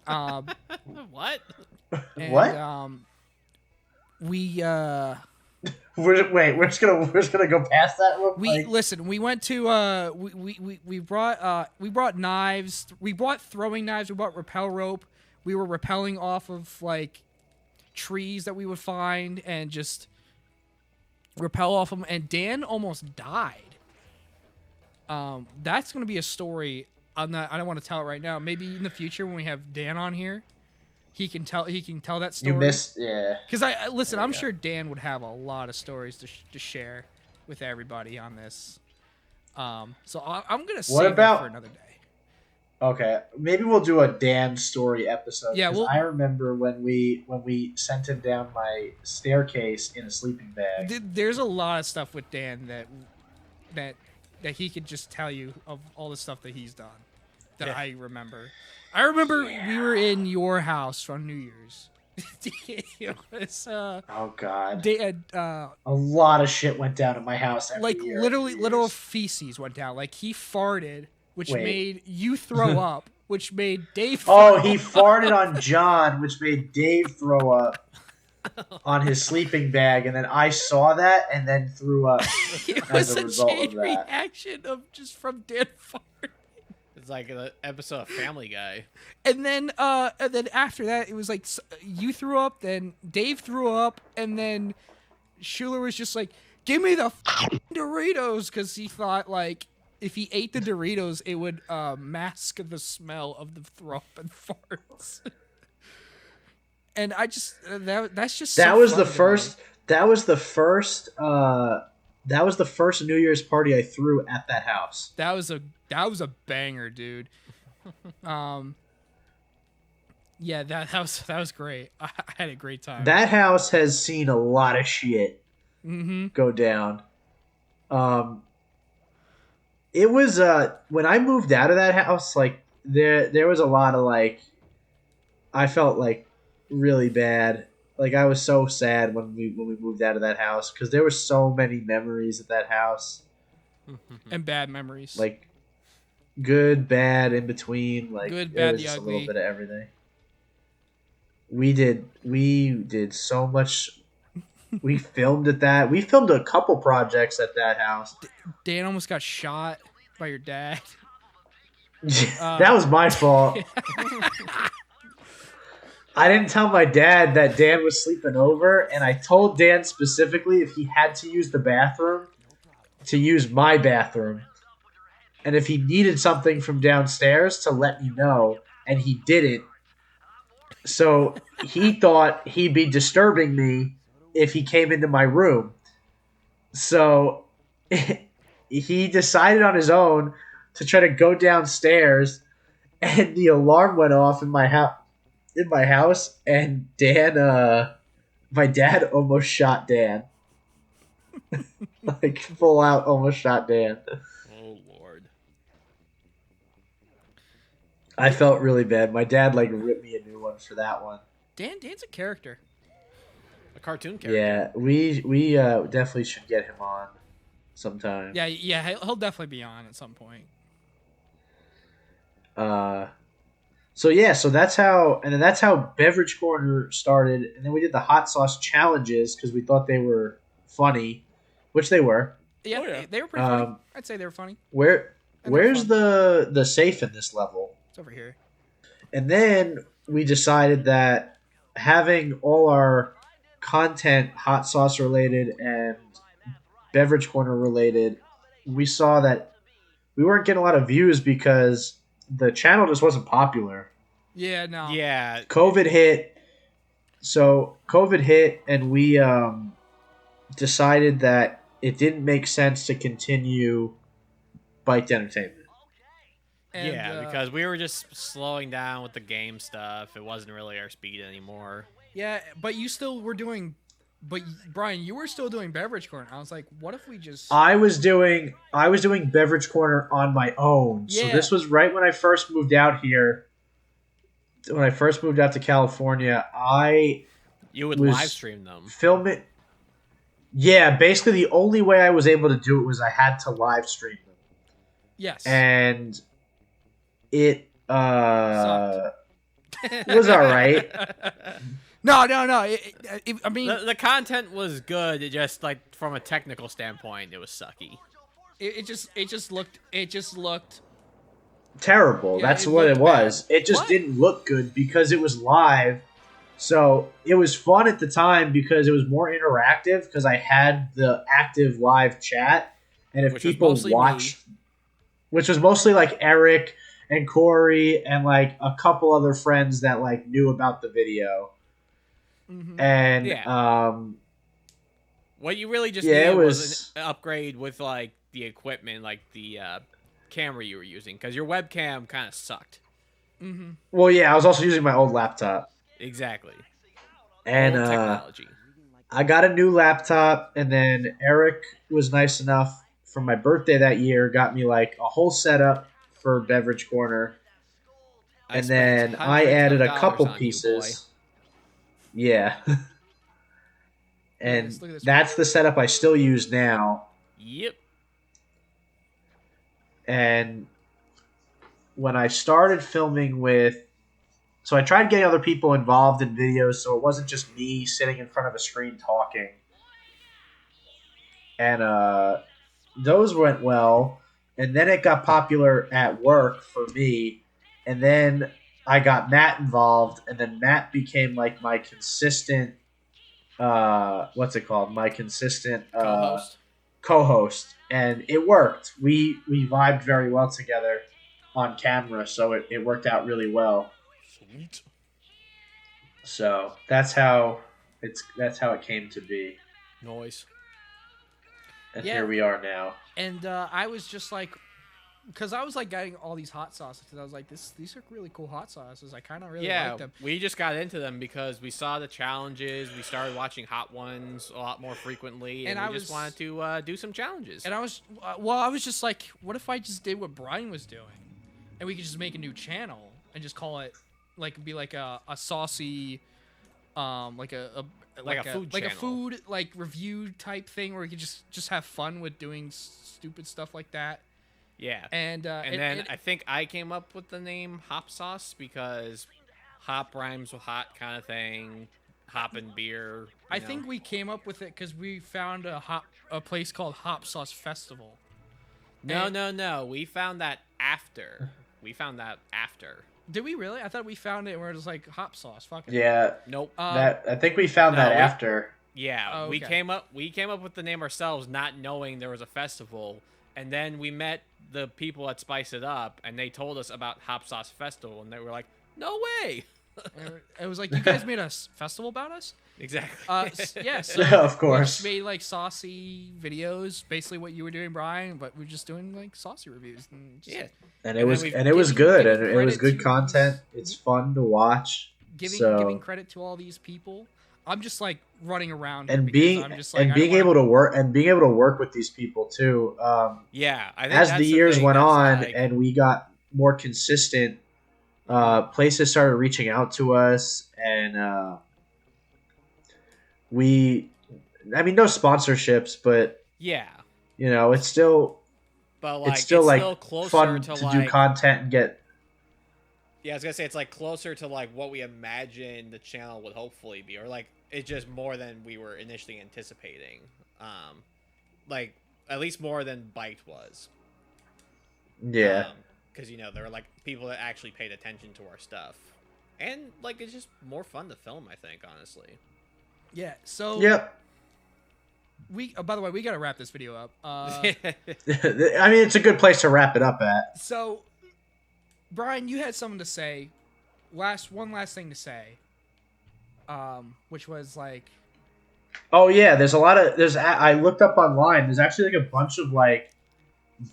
What? And, What? We We're just gonna go past that. listen. We went to we brought knives. We brought throwing knives. We brought rappel rope. We were rappelling off of like trees that we would find and just rappel off them. And Dan almost died. That's gonna be a story. I don't want to tell it right now. Maybe in the future when we have Dan on here, he can tell that story. You missed, yeah. Because listen, I'm sure Dan would have a lot of stories to share with everybody on this. So I'm gonna save about- that for another day. Okay, maybe we'll do a Dan story episode. Yeah, 'cause I remember when we sent him down my staircase in a sleeping bag. There's a lot of stuff with Dan that he could just tell you of all the stuff that he's done that I remember. I remember we were in your house on New Year's, It was Oh God. they had A lot of shit went down at my house every like year. literally for literal years. feces went down. Like he farted, which Wait. made you throw up, which made Dave Oh, throw he up. farted on John, which made Dave throw up on his sleeping bag, and then I saw that and then threw up It as was a a result chain of that. reaction of just from Dan fart. It's like an episode of Family Guy. And then after that, it was like you threw up, then Dave threw up, and then Schuler was just like, "Give me the Doritos," because he thought like if he ate the Doritos, it would mask the smell of the throw up and farts. And I just that's just That so was funny the to first. me. That was the first. That was the first New Year's party I threw at that house. That was a banger, dude. Yeah, that was great. I had a great time. That house has seen a lot of shit go down. It was when I moved out of that house, like there was a lot of like I felt like really bad. Like I was so sad when we moved out of that house because there were so many memories at that house. And bad memories. Like good, bad, in between. Like Good, it bad, was the just a ugly. little bit of everything. We did so much. We filmed at that. We filmed a couple projects at that house. Dan almost got shot by your dad. That was my fault. I didn't tell my dad that Dan was sleeping over, and I told Dan specifically if he had to use the bathroom, to use my bathroom. And if he needed something from downstairs, to let me know, and he didn't. So he thought he'd be disturbing me if he came into my room. So he decided on his own to try to go downstairs, and the alarm went off in my house. And Dan, my dad almost shot Dan. Like full out almost shot Dan. Oh Lord. I felt really bad. My dad like ripped me a new one for that one. Dan's a character. A cartoon character. Yeah, we definitely should get him on sometime. Yeah, he'll definitely be on at some point. So that's how Beverage Corner started, and then we did the hot sauce challenges because we thought they were funny, which they were. Yeah, Oh, yeah. they were pretty funny. I'd say they were funny. Where's the safe in this level? It's over here. And then we decided that having all our content hot sauce related and Beverage Corner related, we saw that we weren't getting a lot of views because the channel just wasn't popular. Yeah, no. Yeah. COVID hit. So COVID hit, and we decided that it didn't make sense to continue Biked Entertainment. And, yeah, because we were just slowing down with the game stuff. It wasn't really our speed anymore. yeah, but you still were doing. But Brian, you were still doing Beverage Corner. I was like, what if we just? I was doing Beverage Corner on my own. So Yeah. this was right when I first moved out here. When I first moved out to California, I You would was live stream them. film it. Yeah, basically the only way I was able to do it was I had to live stream them. Yes. And it Sucked. was all right. No. I mean, The content was good. It just like from a technical standpoint, it was sucky. it just looked. Terrible. Yeah, That's it what it looked was. bad. It just What? didn't look good because it was live. So it was fun at the time because it was more interactive because I had the active live chat, and if Which was people mostly watched, which was mostly like Eric and Corey and like a couple other friends that like knew about the video, and Yeah. What you really just Yeah, it needed was was- an upgrade with like the equipment, like the camera you were using, because your webcam kind of sucked. well, yeah, I was also using my old laptop, Exactly. and Old technology. I got a new laptop, and then Eric was nice enough for my birthday that year, got me like a whole setup for Beverage Corner, I and spent then I hundreds added of a couple dollars on you, boy. pieces. Yeah. And Look at this. that's the setup I still use now. Yep. And when I started filming with, so I tried getting other people involved in videos, so it wasn't just me sitting in front of a screen talking. And those went well. And then it got popular at work for me. And then I got Matt involved, and then Matt became like my consistent, what's it called? My consistent Co-host. co-host, and it worked. We vibed very well together on camera, so it worked out really well. Sweet. So that's how it came to be, Noise. and Yeah. here we are now. And I was just like, because I was like getting all these hot sauces, and I was like, these are really cool hot sauces. I kind of really like them. We just got into them because we saw the challenges. We started watching Hot Ones a lot more frequently, and we just wanted to do some challenges. And I was just like, what if I just did what Brian was doing, and we could just make a new channel and just call it, like, be like a saucy, like a food like a channel. food like review type thing where we could just have fun with doing stupid stuff like that. Yeah. And then I think I came up with the name Hop Sauce because hop rhymes with hot kind of thing. Hop and beer. I think we came up with it because we found a place called Hop Sauce Festival. No. We found that after. Did we really? I thought we found it and we were just like hop sauce. Fuck it. Yeah, Nope. I think we found that after. Yeah, Oh, we okay. came up with the name ourselves, not knowing there was a festival, and then we met the people at Spice It Up, and they told us about Hop Sauce Festival, and they were like, "No way!" And it was like, you guys made a festival about us? Exactly. Yeah, so Of we course. just made like saucy videos, basically what you were doing, Brian, but we're just doing like saucy reviews. And just Yeah. And it And was then and it was giving- good, giving and it was credit good to content. these- It's fun to watch. giving credit to all these people. I'm just like running around here And because being I'm just like, and I being don't able to work with these people too. Yeah. I think As that's the years thing went that's on like- and we got more consistent, places started reaching out to us, and no sponsorships, but yeah, it's still but like it's still like closer fun to to like, do content and get. Yeah, I was gonna say it's like closer to like what we imagined the channel would hopefully be, or like it's just more than we were initially anticipating. Like at least more than Bite was. Yeah. Because there were like people that actually paid attention to our stuff, and like it's just more fun to film. I think honestly. Yeah. So Yep. by the way, we gotta wrap this video up. I mean, it's a good place to wrap it up at. So, Brian, you had something to say. One last thing to say. Which was like, Oh yeah, I looked up online. There's actually like a bunch of like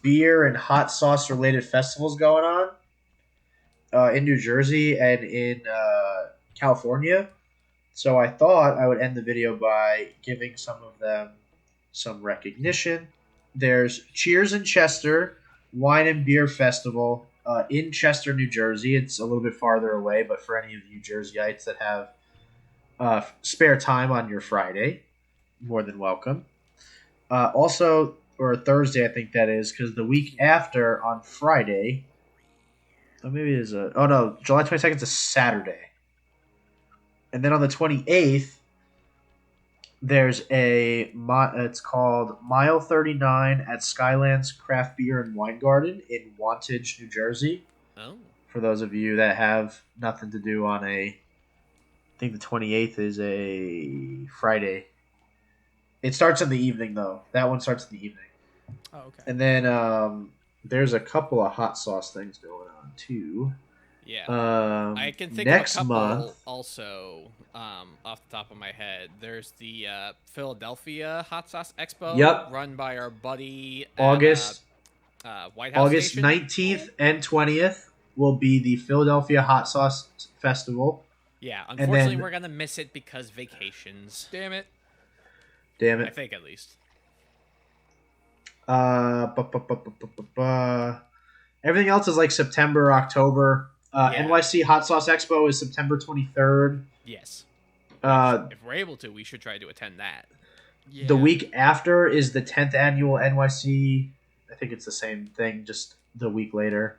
beer and hot sauce related festivals going on in New Jersey and in California. So I thought I would end the video by giving some of them some recognition. There's Cheers in Chester Wine and Beer Festival in Chester, New Jersey. It's a little bit farther away, but for any of you Jerseyites that have spare time on your Friday, more than welcome. Also, or Thursday, I think that is, because the week after on Friday, July 22nd is a Saturday. And then on the 28th, there's it's called Mile 39 at Skylands Craft Beer and Wine Garden in Wantage, New Jersey. Oh. For those of you that have nothing to do on I think the 28th is a Friday. It starts in the evening, though. That one starts in the evening. oh, okay. And then there's a couple of hot sauce things going on, too. Yeah. I can think next of a couple month, also off the top of my head. There's the Philadelphia Hot Sauce Expo. Yep. Run by our buddy at, August White House August Station. 19th and 20th will be the Philadelphia Hot Sauce Festival. Yeah, unfortunately, then- we're going to miss it because vacations. Damn it. Damn I it. think at least. Everything else is like September, October. Yeah. NYC Hot Sauce Expo is September 23rd. Yes. If we're able to, we should try to attend that. Yeah. The week after is the 10th annual NYC. I think it's the same thing, just the week later.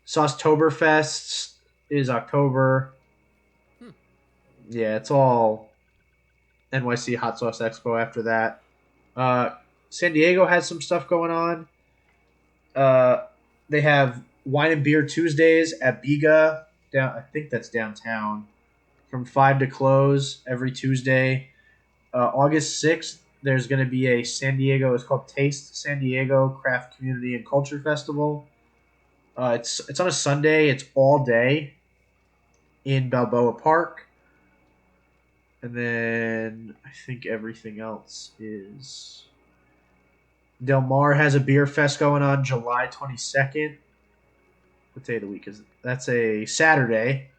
Saucetoberfest is October. Yeah, it's all NYC Hot Sauce Expo after that. San Diego has some stuff going on. They have Wine and Beer Tuesdays at Biga. I think that's downtown. From 5 to close every Tuesday. August 6th, there's going to be a San Diego, it's called Taste San Diego Craft Community and Culture Festival. It's on a Sunday. It's all day in Balboa Park. And then I think everything else is... Del Mar has a beer fest going on July 22nd. What day of the week is it? That's a Saturday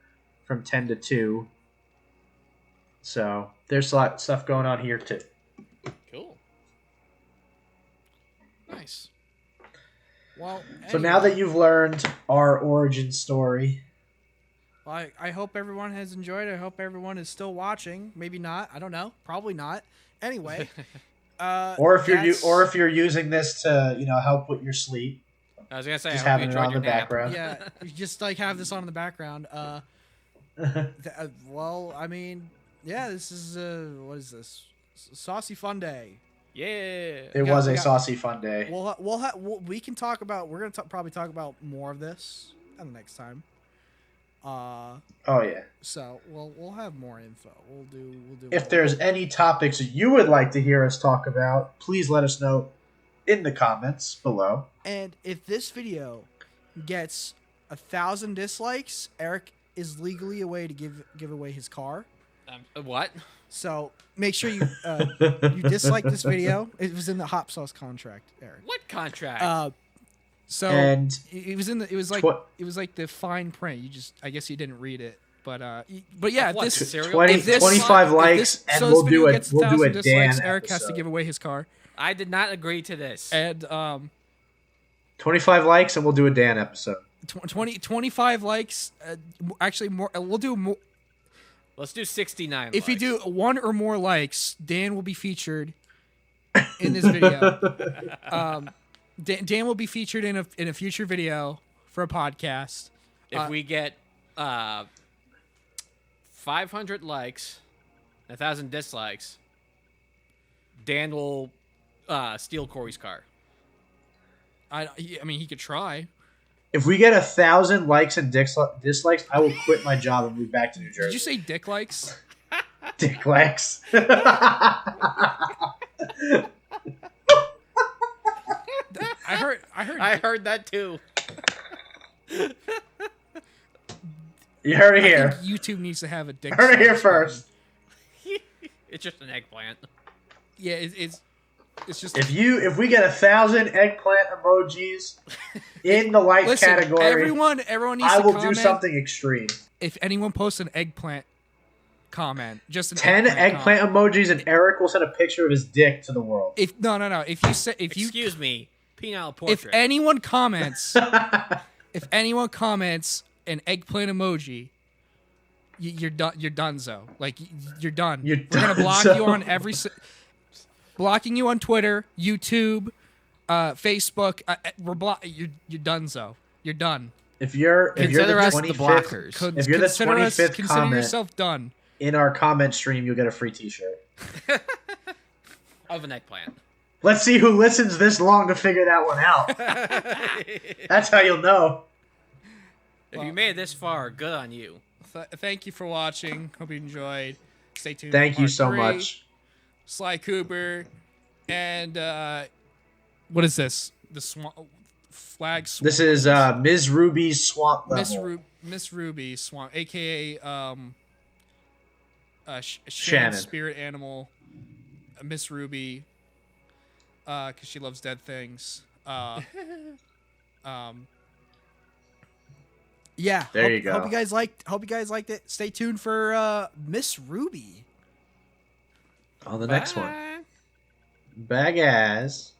from 10 to 2. So there's a lot of stuff going on here too. Cool. Nice. Well, So now that you've learned our origin story, I hope everyone has enjoyed. I hope everyone is still watching. Maybe not. I don't know. Probably not. Anyway, or if you're using this to help with your sleep, I was gonna say, just I hope you having it enjoyed on your the nap. background. yeah, you just like have this on in the background. Well, I mean, yeah, this is what is this? Saucey Funday. Yeah. It was a saucy fun day. We can talk about. We're gonna probably talk about more of this the next time. Oh yeah. So we'll have more info. We'll do. If there's any topics you would like to hear us talk about, please let us know in the comments below. And if this video gets 1,000 dislikes, Eric is legally away to give away his car. What? So make sure you you dislike this video. It was in the hot sauce contract, Eric. What contract? So And it was in the it was like the fine print. I guess you didn't read it, but yeah, What, if this cereal? 25 likes, and we'll do a Dan Eric has to episode. give away his car, I did not agree to this. and 25 likes, and we'll do a Dan episode. 25 likes. Actually, more. We'll do more. Let's do 69. If you likes. do 1 or more likes, Dan will be featured in this video. Dan will be featured in a future video for a podcast. If we get 500 likes, 1,000 dislikes, Dan will steal Corey's car. I mean, he could try. If we get 1,000 likes and dislikes, I will quit my job and move back to New Jersey. Did you say dick likes? Dick likes? I heard that too. You heard it I here. think YouTube needs to have a dick. Heard it here likes first. It's just an eggplant. button. Yeah, it's just. If we get 1,000 eggplant emojis in the like Listen, category, everyone needs I to will comment. do something extreme. If anyone posts an eggplant comment, just an 10 eggplant emojis, and Eric will send a picture of his dick to the world. If no, if you say Excuse me, penile if portrait. anyone comments an eggplant emoji, you're done. You're donezo. Like you're done. You're We're gonna block donezo. you on blocking you on Twitter, YouTube, Facebook. You're donezo. You're done. If you're the Consider us the 25th, blockers. if you're the 25th consider comment yourself done. in our comment stream, you'll get a free T-shirt. Of an eggplant. Let's see who listens this long to figure that one out. That's how you'll know. If you made it this far, good on you. Thank you for watching. Hope you enjoyed. Stay tuned. Thank for you part so 3. much. Sly Cooper, and what is this? The flag. Swamp. This is Ms. Ruby's swamp level. Miss Ruby Swamp, aka Shannon. Shannon's spirit animal, Miss Ruby, because she loves dead things. Yeah. There you go. Hope you guys liked it. Stay tuned for Miss Ruby. On the next one. Bag ass.